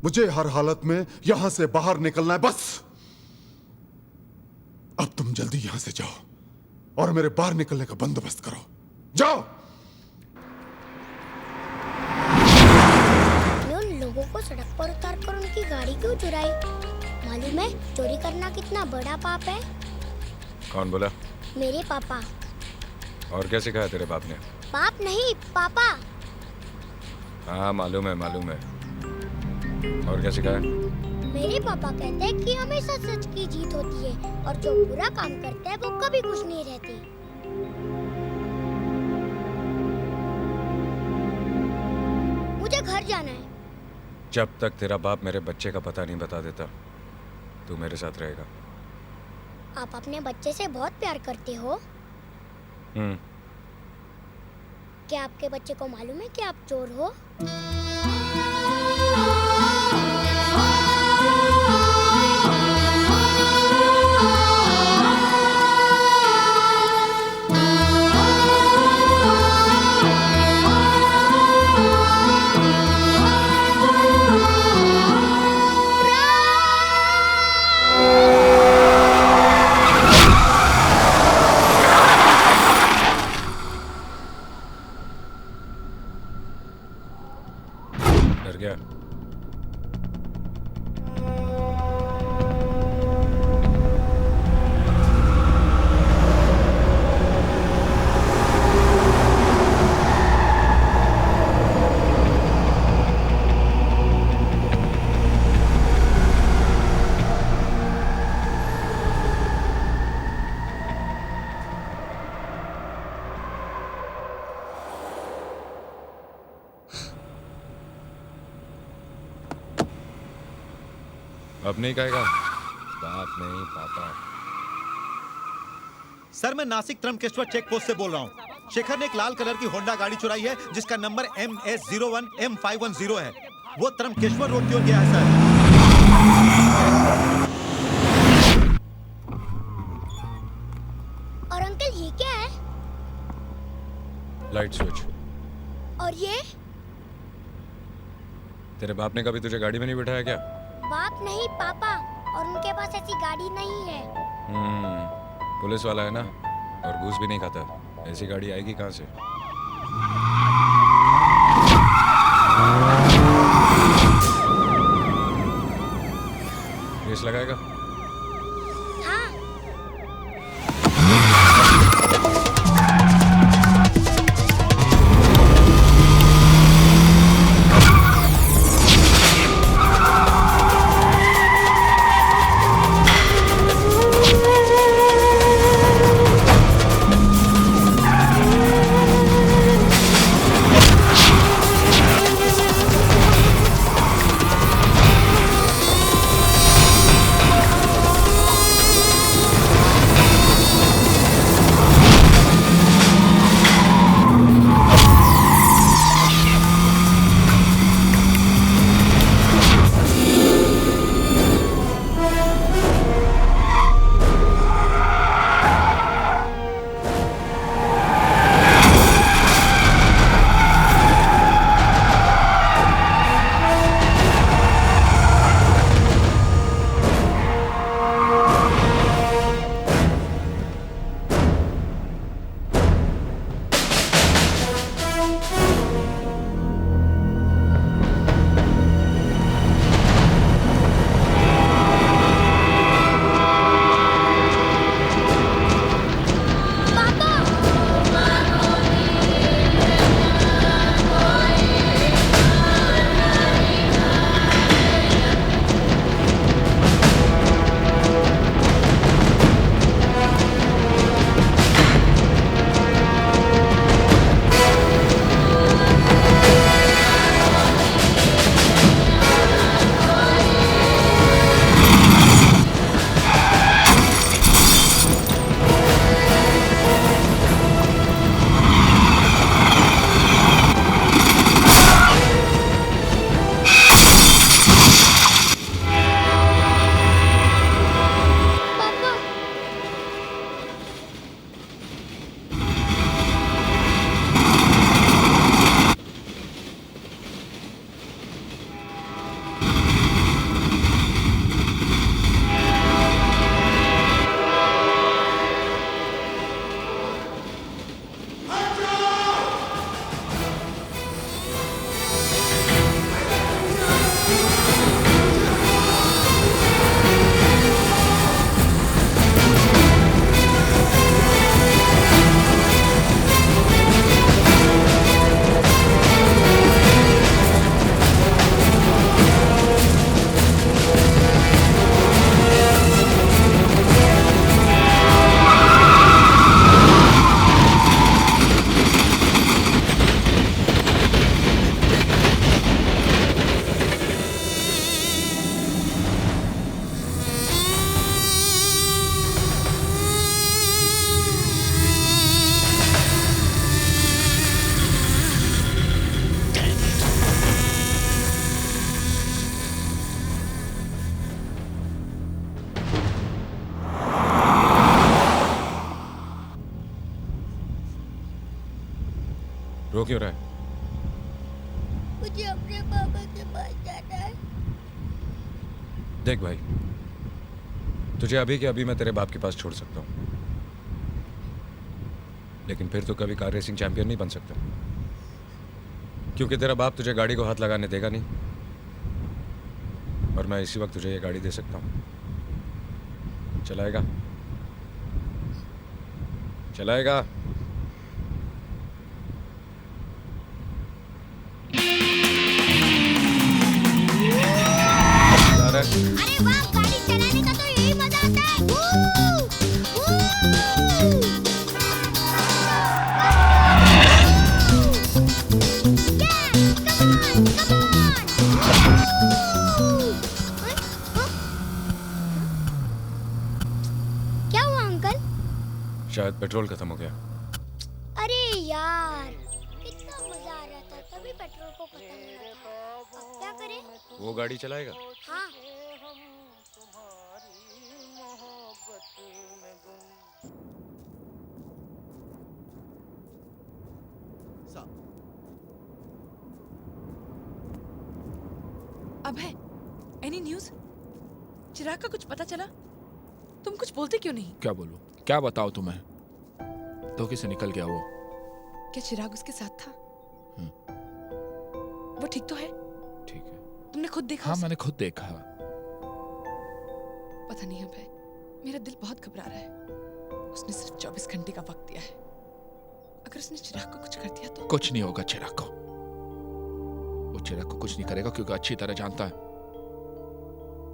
मुझे हर हालत में यहां से बाहर निकलना है बस. अब तुम जल्दी यहां से जाओ और मेरे बाहर निकलने का बंदोबस्त करो. जाओ. उन लोगों को सड़क पर उतार कर उनकी गाड़ी क्यों चुराई? मालूम है चोरी करना कितना बड़ा पाप है? कौन बोला? मेरे पापा. और क्या सिखाया तेरे बाप ने? पाप नहीं, पापा. हाँ मालूम है मालूम है. और क्या सिखाया? मेरे पापा कहते हैं कि हमेशा सच की जीत होती है और जो बुरा काम करता है वो कभी खुश नहीं रहते. मुझे घर जाना है. जब तक तेरा बाप मेरे बच्चे का पता नहीं बता देता, तू मेरे साथ रहेगा. आप अपने बच्चे से बहुत प्यार करते हो. क्या आपके बच्चे को मालूम है कि आप चोर हो? अब नहीं कहेगा? बाप नहीं पापा। सर मैं नासिक त्रंबकेश्वर चेक पोस्ट से बोल रहा हूँ। शेखर ने एक लाल कलर की होंडा गाड़ी चुराई है जिसका नंबर MS01M510 है। वो त्रंबकेश्वर रोड की ओर गया है सर। और अंकल ये क्या है? Light switch. और ये? तेरे बाप ने कभी तुझे गाड़ी में नहीं बिठाया क्या? बाप नहीं पापा, और उनके पास ऐसी गाड़ी नहीं है। पुलिस वाला है ना, और घूस भी नहीं खाता। ऐसी गाड़ी आएगी कहाँ से? रेस लगाएगा? हाँ। रो क्यों रहा है? मुझे अपने पापा के पास जाना है। देख भाई, तुझे अभी के अभी मैं तेरे बाप के पास छोड़ सकता हूँ, लेकिन फिर तो कभी कार रेसिंग चैंपियन नहीं बन सकता, क्योंकि तेरा बाप तुझे गाड़ी को हाथ लगाने देगा नहीं, और मैं इसी वक्त तुझे ये गाड़ी दे सकता हूँ। चलाएगा? चलाएगा? अरे वाह, गाड़ी चलाने का तो यही मजा आता है। शायद पेट्रोल खत्म हो गया। अरे यार, कितना मजा आ रहा था, तभी पेट्रोल को खत्म हो रहा था। अब क्या करें? वो गाड़ी चलाएगा? हाँ। अब है एनी न्यूज? चिराग का कुछ पता चला? तुम कुछ बोलते क्यों नहीं? क्या बोलूं? क्या बताओ तुम्हें? धोखे से निकल गया वो। क्या चिराग उसके साथ था? वो ठीक तो है? ठीक है। तुमने खुद देखा? हाँ, उसे? मैंने खुद देखा। पता नहीं अभय, मेरा दिल बहुत घबरा रहा है। उसने सिर्फ 24 घंटे का वक्त दिया है। अगर उसने चिराग को कुछ कर दिया तो? कुछ नहीं होगा चिराग को। वो चिराग को कुछ नहीं करेगा क्योंकि अच्छी तरह जानता है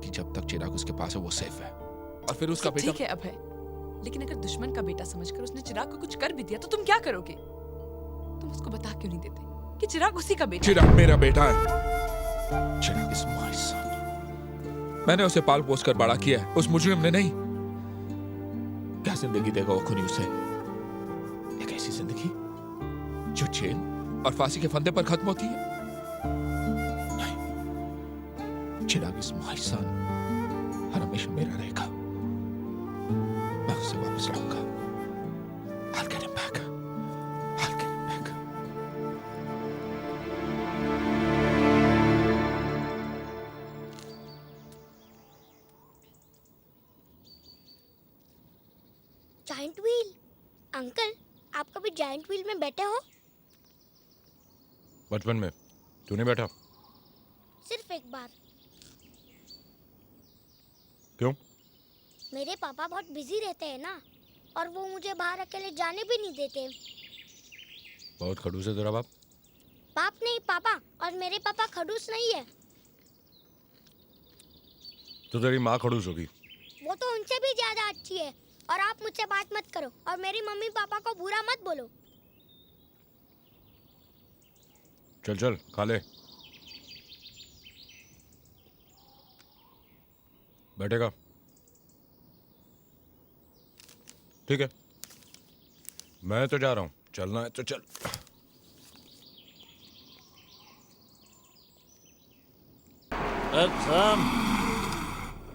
कि जब तक चिराग उसके पास है वो सेफ है। और फिर उसका बेटा। ठीक है अभय, लेकिन अगर दुश्मन का बेटा समझकर उसने चिराग को कुछ कर भी दिया तो तुम क्या करोगे? तुम उसको बता क्यों नहीं देते कि चिराग उसी का बेटा? चिराग मेरा बेटा है। चिराग इज माय सन। मैंने उसे पाल पोस कर बड़ा किया है, उस मुजरिम ने नहीं। क्या जिंदगी देगा वो खुनी उसे? एक ऐसी जिंदगी जो जेल और फांसी के फंदे पर खत्म होती है? नहीं, चिराग इज माय सन, हर हमेशा मेरा रहेगा। मैं उसे वापस लाऊंगा। I'll get him back. I'll get him back. Giant wheel? Uncle, आप कभी जायंट व्हील में बैठे हो? बचपन में। तू नहीं बैठा? सिर्फ एक बार। क्यों? मेरे पापा बहुत बिजी रहते हैं ना, और वो मुझे बाहर अकेले जाने भी नहीं देते। बहुत खड़ूस है तेरा बाप। बाप नहीं, पापा। और मेरे पापा खड़ूस नहीं है। तो तेरी माँ खड़ूस होगी। वो तो उनसे भी ज्यादा अच्छी है। और आप मुझसे बात मत करो और मेरी मम्मी पापा को बुरा मत बोलो। चल चल खा ले। बैठेगा? ठीक है, मैं तो जा रहा हूं। चलना है तो चल।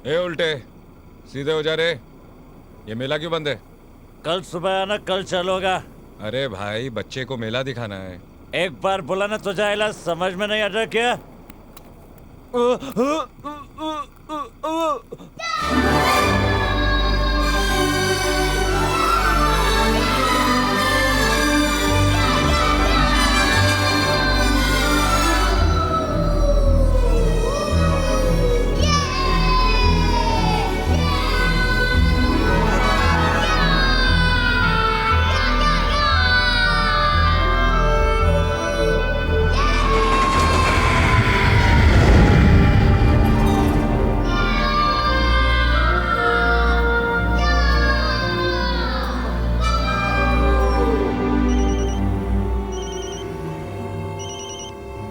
ए उल्टे सीधे हो जा रे। ये मेला क्यों बंद है? कल सुबह आना, कल चलोगा। अरे भाई, बच्चे को मेला दिखाना है। एक बार बोला ना तुझे, आइला समझ में नहीं आ रहा क्या?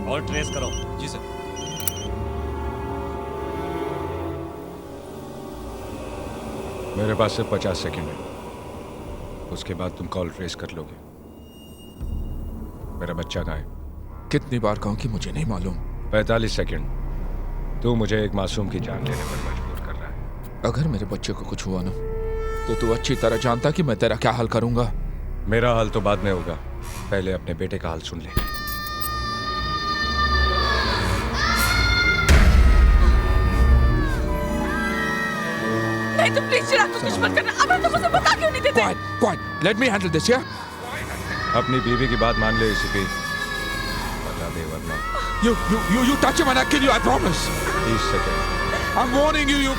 और ट्रेस करो। जी सर। मेरे पास सिर्फ 50 सेकंड है, उसके बाद तुम कॉल ट्रेस कर लोगे। मेरा बच्चा कहाँ है? कितनी बार कहूं कि मुझे नहीं मालूम। 45 सेकंड। तू मुझे एक मासूम की जान लेने पर मजबूर कर रहा है। अगर मेरे बच्चे को कुछ हुआ ना, तो तू अच्छी तरह जानता कि मैं तेरा क्या हाल करूंगा। मेरा हाल तो बाद में होगा, पहले अपने बेटे का हाल सुन ले। नहीं तो प्लीज चिराग को कुछ मत करना। अब तुम मुझे बता क्यों नहीं देते? Quiet, quiet. Let me handle this, yeah? अपनी बीवी की बात मान ले एसीपी, बता दे वरना। You touch him and I kill you, I promise. 30 second. I'm warning you, you.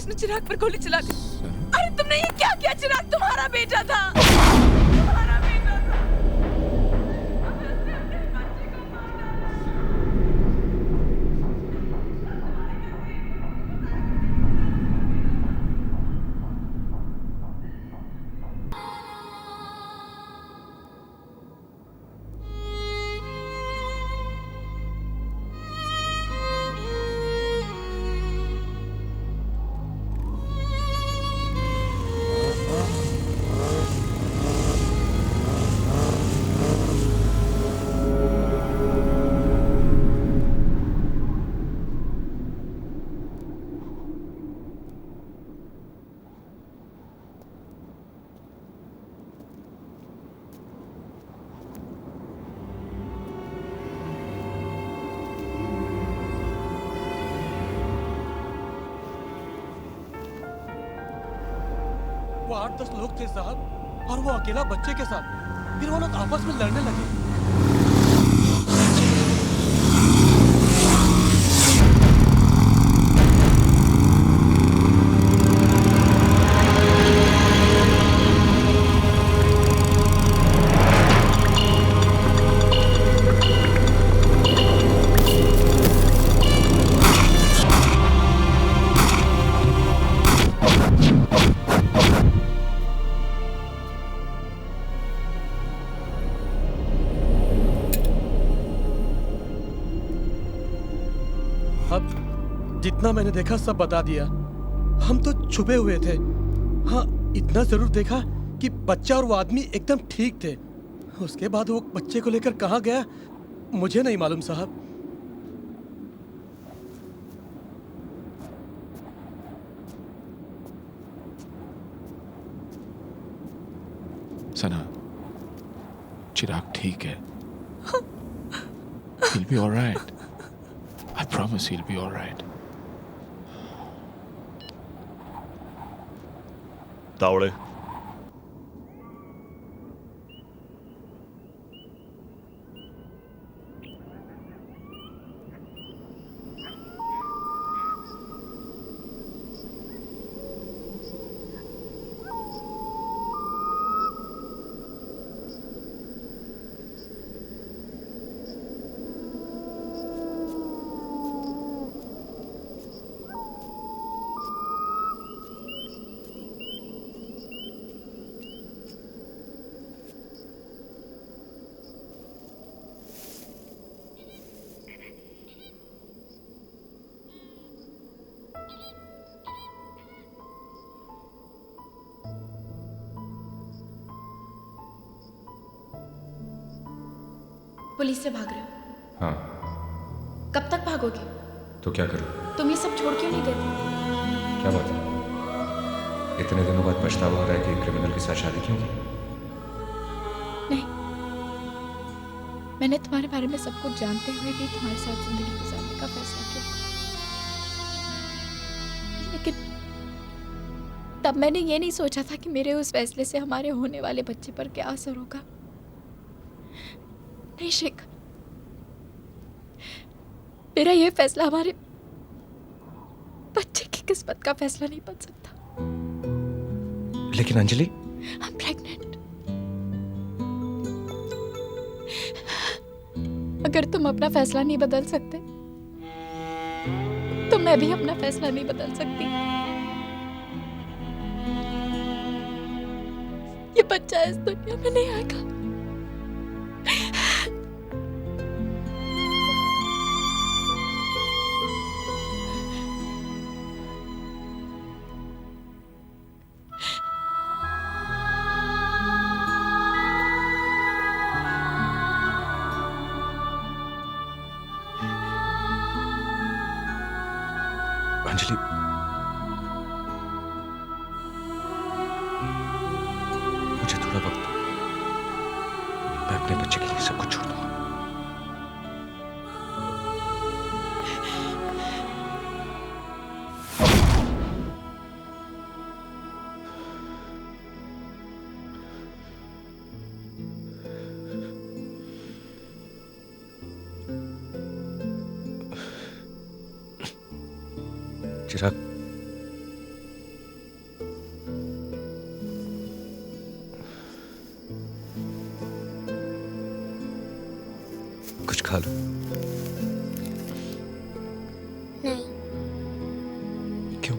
उसने चिराग पर गोली चला दी। अरे तुमने ये क्या किया? चिराग तुम्हारा बेटा था। वो 8-10 लोग थे साहब, और वो अकेला बच्चे के साथ। फिर वो लोग आपस में लड़ने लगे। जितना मैंने देखा सब बता दिया। हम तो छुपे हुए थे। हाँ, इतना जरूर देखा कि बच्चा और वो आदमी एकदम ठीक थे। उसके बाद वो बच्चे को लेकर कहाँ गया मुझे नहीं मालूम साहब। सना, चिराग ठीक है। He'll be all right. I promise he'll be all right. Tawde, police से भाग रहे हो? हाँ। कब तक भागोगे? तो क्या करूं? तुम ये सब छोड़ क्यों नहीं देते? क्या बात है? इतने दिनों बाद पछतावा हो रहा है कि क्रिमिनल के साथ शादी क्यों की? नहीं, मैंने तुम्हारे बारे में सब कुछ जानते हुए भी तुम्हारे साथ जिंदगी गुजारने का फैसला किया। लेकिन तब मैंने ये नहीं सोचा था कि मेरे उस फैसले से हमारे होने वाले बच्चे पर क्या असर होगा। नहीं शेखर, मेरा ये फैसला हमारे बच्चे की किस्मत का फैसला नहीं बन सकता। लेकिन अंजलि, I'm pregnant. अगर तुम अपना फैसला नहीं बदल सकते तो मैं भी अपना फैसला नहीं बदल सकती। ये बच्चा इस दुनिया में नहीं आएगा। अंजलि, मुझे थोड़ा वक्त दो। मैं अपने बच्चे के लिए सब कुछ छोड़ दूंगा। चिराग, कुछ खा लो। नहीं। क्यों?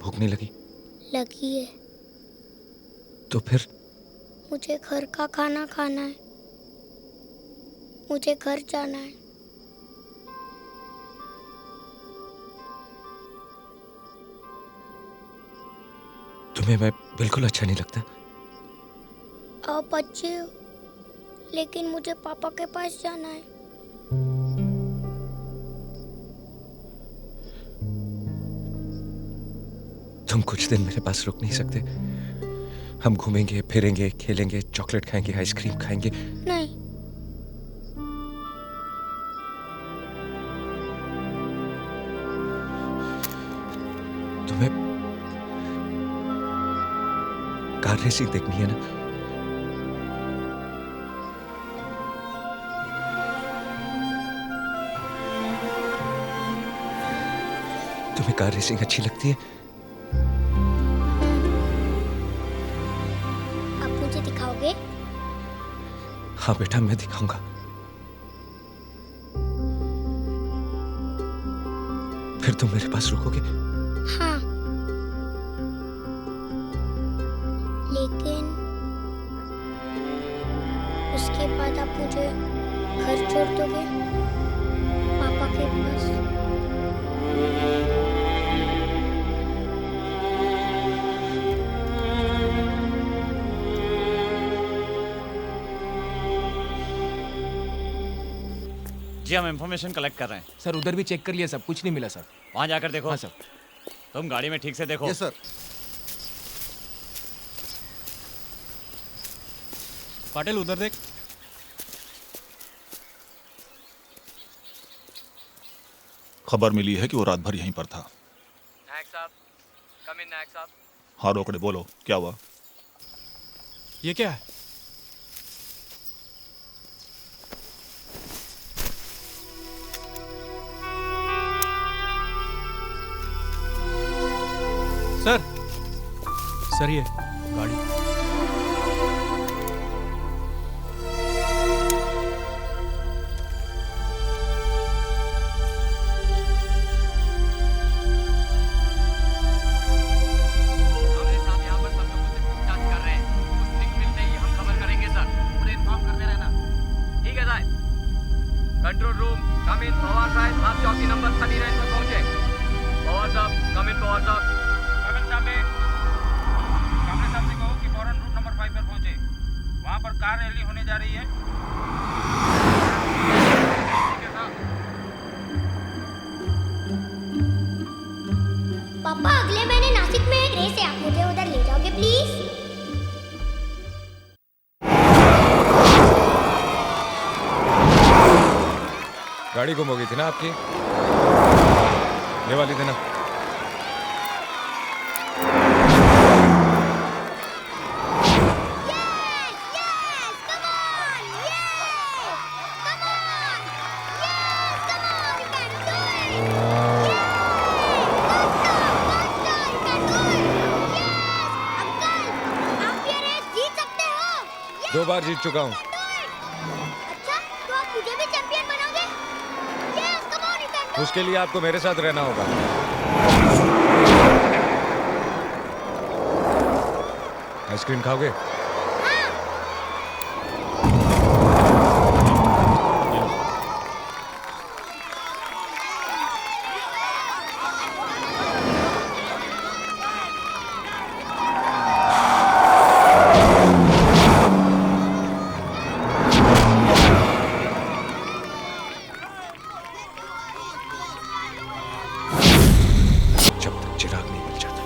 भूख नहीं लगी? लगी है। तो फिर? मुझे घर का खाना खाना है। मुझे घर जाना है। तुम्हें मैं बिल्कुल अच्छा नहीं लगता? आप अच्छे हो, लेकिन मुझे पापा के पास जाना है। तुम कुछ दिन मेरे पास रुक नहीं सकते? हम घूमेंगे, फिरेंगे, खेलेंगे, चॉकलेट खाएंगे, आइसक्रीम खाएंगे। नहीं। कार रेसिंग देखनी है ना? तुम्हें कार रेसिंग अच्छी लगती है? आप मुझे दिखाओगे? हाँ बेटा, मैं दिखाऊंगा। फिर तुम मेरे पास रुकोगे? हाँ। लेकिन उसके बाद आप मुझे घर छोड़ दोगे पापा के पास? जी हम इंफॉर्मेशन कलेक्ट कर रहे हैं। सर उधर भी चेक कर लिया, सब कुछ नहीं मिला सर। वहां जाकर देखो। हाँ सर। तुम गाड़ी में ठीक से देखो। Yes sir. पाटिल उधर देख। खबर मिली है कि वो रात भर यहीं पर था। नायक साहब, कम इन नायक साहब। हाँ रोकड़े, बोलो क्या हुआ? ये क्या है? सर ये गाड़ी। कंट्रोल रूम, कम इन पवार साहब, आप चौकी नंबर 39 पर पहुंचे। पवार साहब, कम इन पवार साहब। कम इन साहब, कामरे साहब से कहो कि फौरन रूट नंबर 5 पर पहुंचे। वहां पर कार रैली होने जा रही है। ठीक है साहब। पापा अगले महीने नासिक में एक रेस है, आप मुझे उधर ले जाओगे प्लीज? गाड़ी गुम हो गई थी ना आपकी? ये वाली थी ना? दो बार जीत चुका हूँ। अच्छा, तो आप मुझे भी चैंपियन बनाओगे? यस, कम ऑन निकल। उसके लिए आपको मेरे साथ रहना होगा। आइसक्रीम खाओगे? जब तक चिराग नहीं मिल जाता।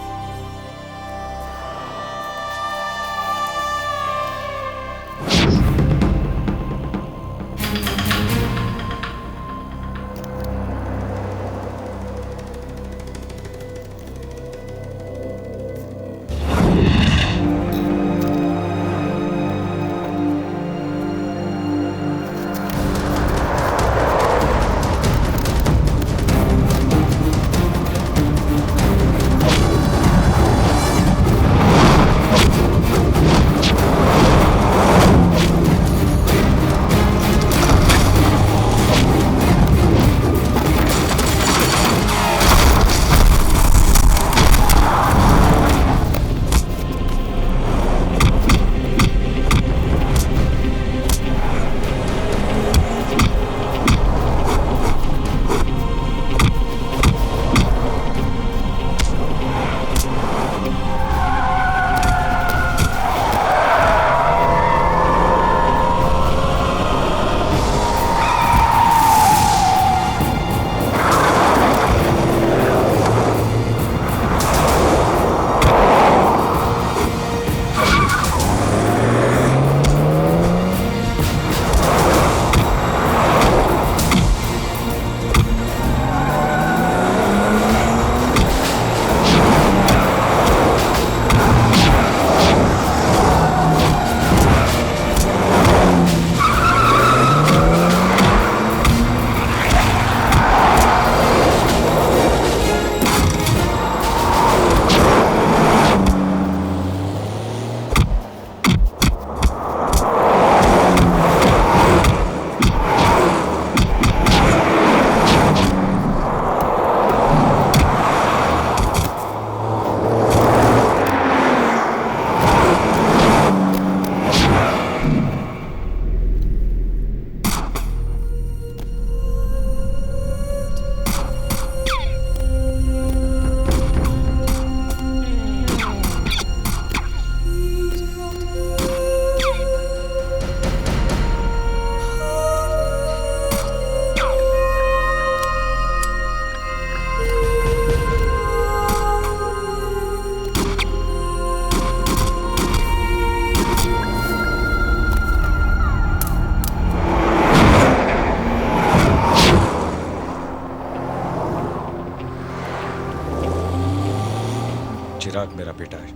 चिराग मेरा बेटा है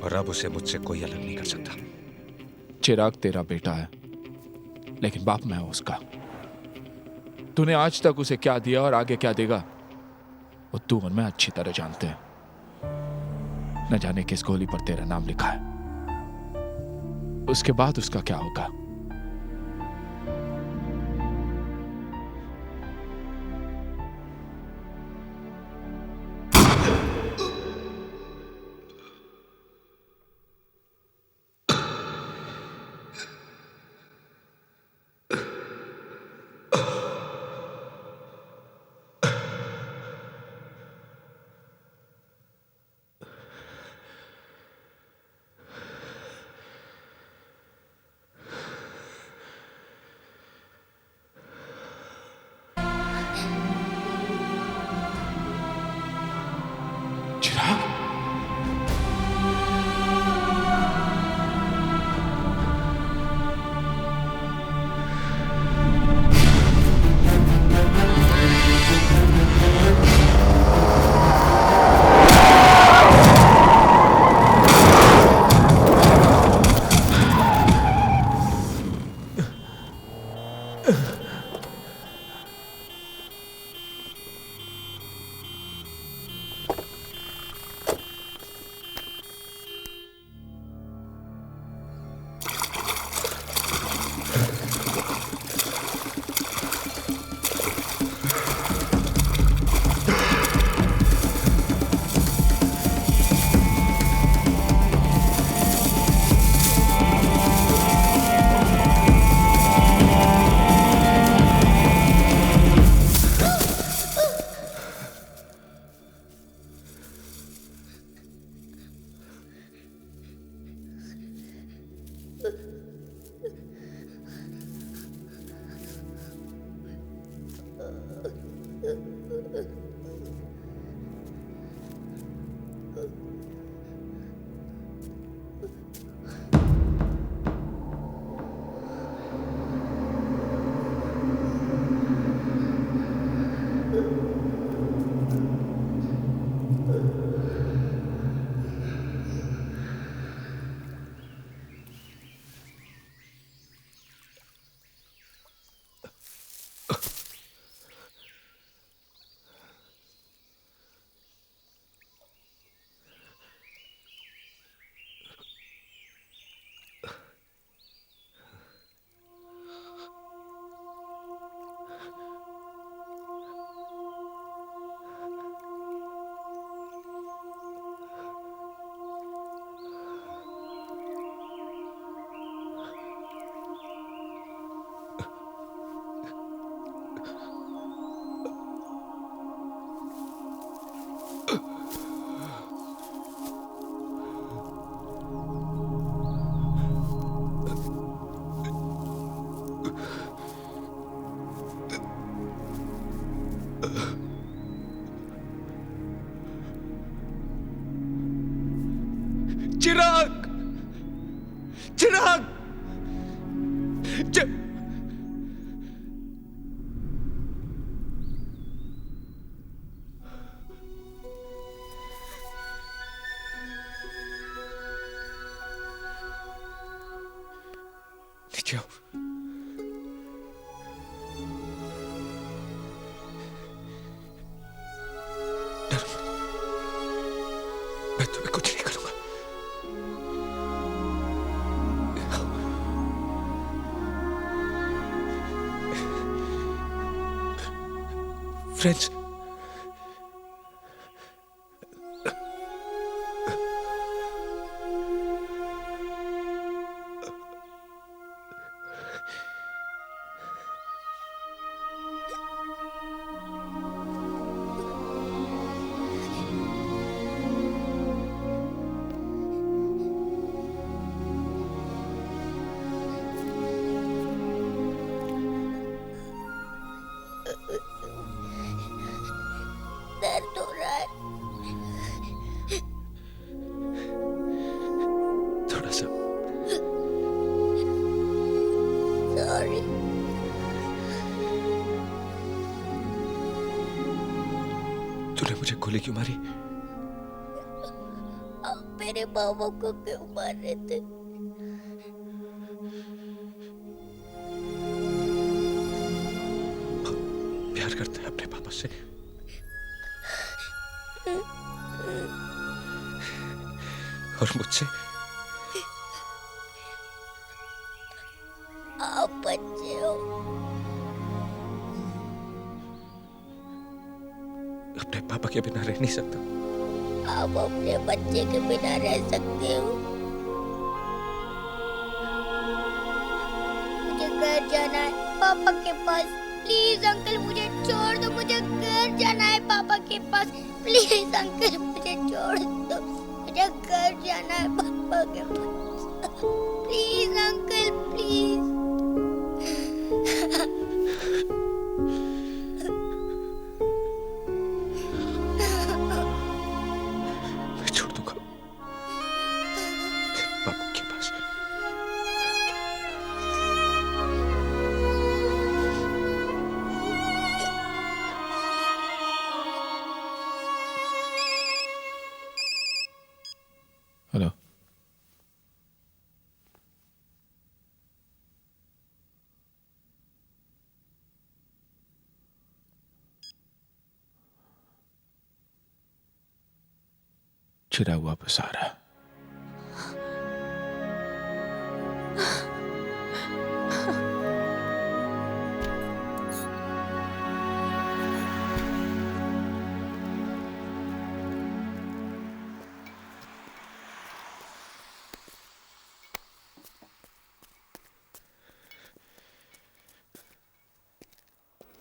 और अब उसे मुझसे कोई अलग नहीं कर सकता। चिराग तेरा बेटा है, लेकिन बाप मैं हूं उसका। तूने आज तक उसे क्या दिया और आगे क्या देगा, वो तू और मैं अच्छी तरह जानते हैं। न जाने किस गोली पर तेरा नाम लिखा है, उसके बाद उसका क्या होगा। चिराग, चिराग, नीचे आओ। डरो मत, मैं तुम्हें कुछ नहीं करूंगा। फ्रेंड्स, दर्द हो रहा है। थोड़ा सा। सॉरी। तूने मुझे गोली क्यों मारी? मेरे पापा को क्यों मार रहे थे? प्यार करता है अपने पापा से। और मुझसे। आप बच्चे हो। अपने पापा के बिना रह नहीं सकता। आप अपने बच्चे के बिना रह सकते हो। मुझे घर जाना है पापा के पास। प्लीज अंकल मुझे छोड़ दो, मुझे घर जाना है पापा के पास। प्लीज अंकल मुझे छोड़ दो, मुझे घर जाना है पापा के पास। Please uncle please. मैं छोड़ दूंगा पापा के पास। हेलो। चिराग वापस आ रहा है।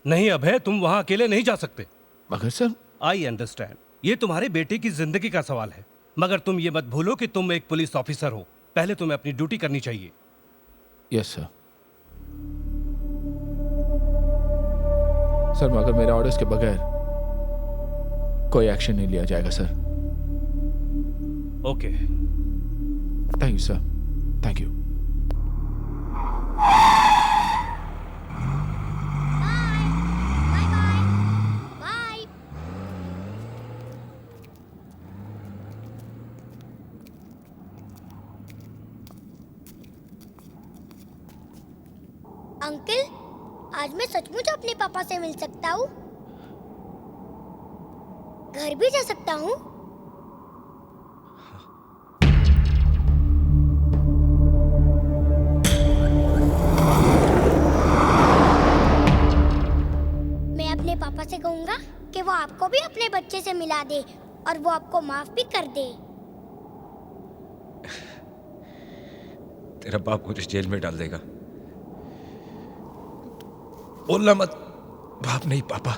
नहीं अभय, तुम वहां अकेले नहीं जा सकते। मगर सर, आई अंडरस्टैंड, ये तुम्हारे बेटे की जिंदगी का सवाल है, मगर तुम ये मत भूलो कि तुम एक पुलिस ऑफिसर हो। पहले तुम्हें अपनी ड्यूटी करनी चाहिए। Yes sir. सर मगर मेरे ऑर्डर्स के बगैर कोई एक्शन नहीं लिया जाएगा sir. Okay. Thank you sir, thank you. Uncle, आज मैं सचमुच अपने पापा से मिल सकता हूँ? घर भी जा सकता हूँ? मैं अपने पापा से कहूँगा कि वो आपको भी अपने बच्चे से मिला दे और वो आपको माफ भी कर दे। तेरा बाप मुझे जेल में डाल देगा। बोलना मत, बाप नहीं पापा।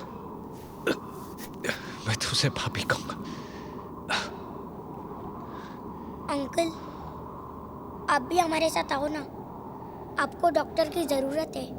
मैं तो उसे भाभी कहूंगा। अंकल, आप भी हमारे साथ आओ ना, आपको डॉक्टर की जरूरत है।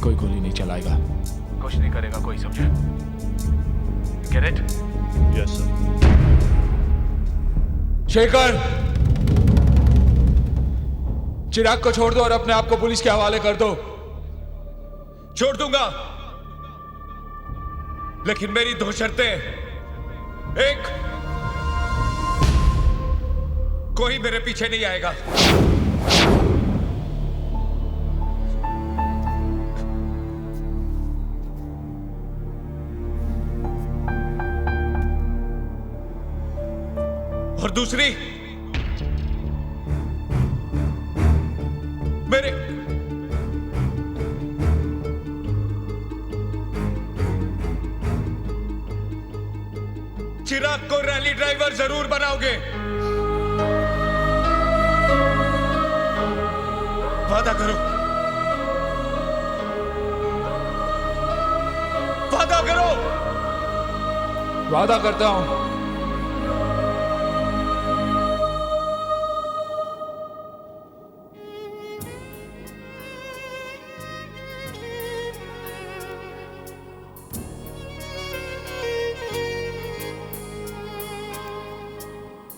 कोई गोली नहीं चलाएगा, कुछ नहीं करेगा कोई, समझे? Get it? Yes, sir. Shekhar, चिराग को छोड़ दो और अपने आप को पुलिस के हवाले कर दो। छोड़ दूंगा, लेकिन मेरी दो शर्तें। एक, कोई मेरे पीछे नहीं आएगा। और दूसरी, मेरे चिराग को रैली ड्राइवर जरूर बनाओगे। वादा करो। वादा करता हूं।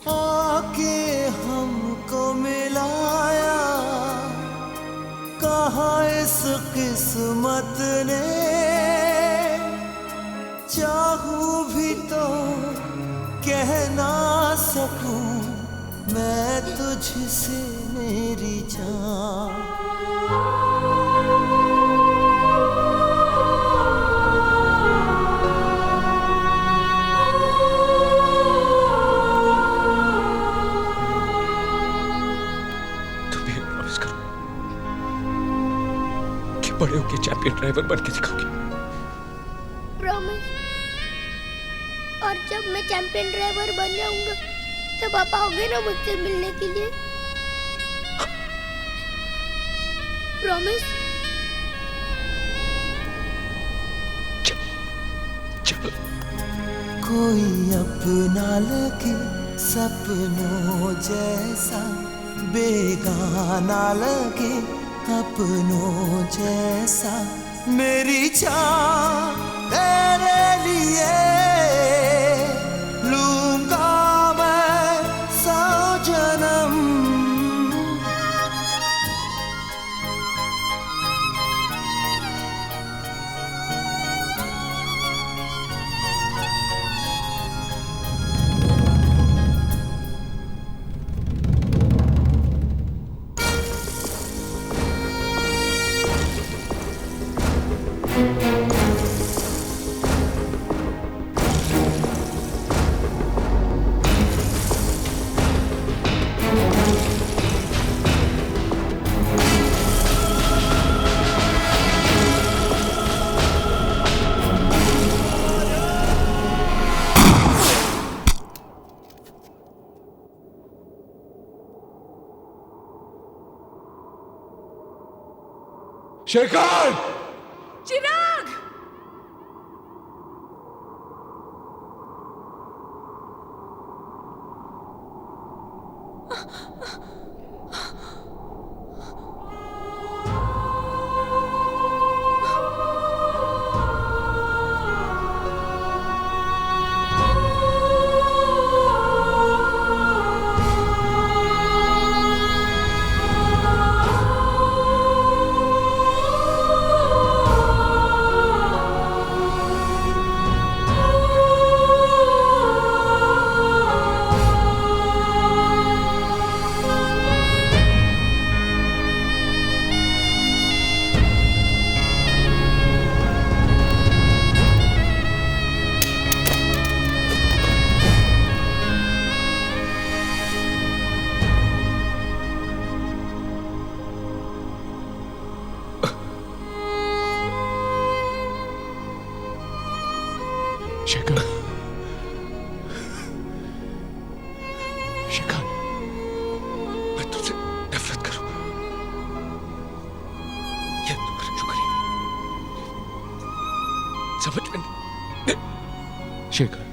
आके हमको मिलाया कहा इस किस्मत ने, चाहूं भी तो कह ना सकूं मैं तुझसे मेरी जान। बड़े होके चैंपियन ड्राइवर बन के दिखाओगे। प्रॉमिस। और जब मैं चैंपियन ड्राइवर बन जाऊंगा तब आप आओगे ना मुझसे मिलने के लिए? प्रॉमिस। चलो। कोई अपना लगे सपनों जैसा, बेगाना लगे अपनों जैसा, मेरी जान तेरे लिए लूंगा मैं 100 जन्म। शेखर! चिराग! शेखर, शेखर, मैं तुझसे नफरत करूंगा। यह तुम्हारी शुक्रिया समझ में नहीं। शेखर,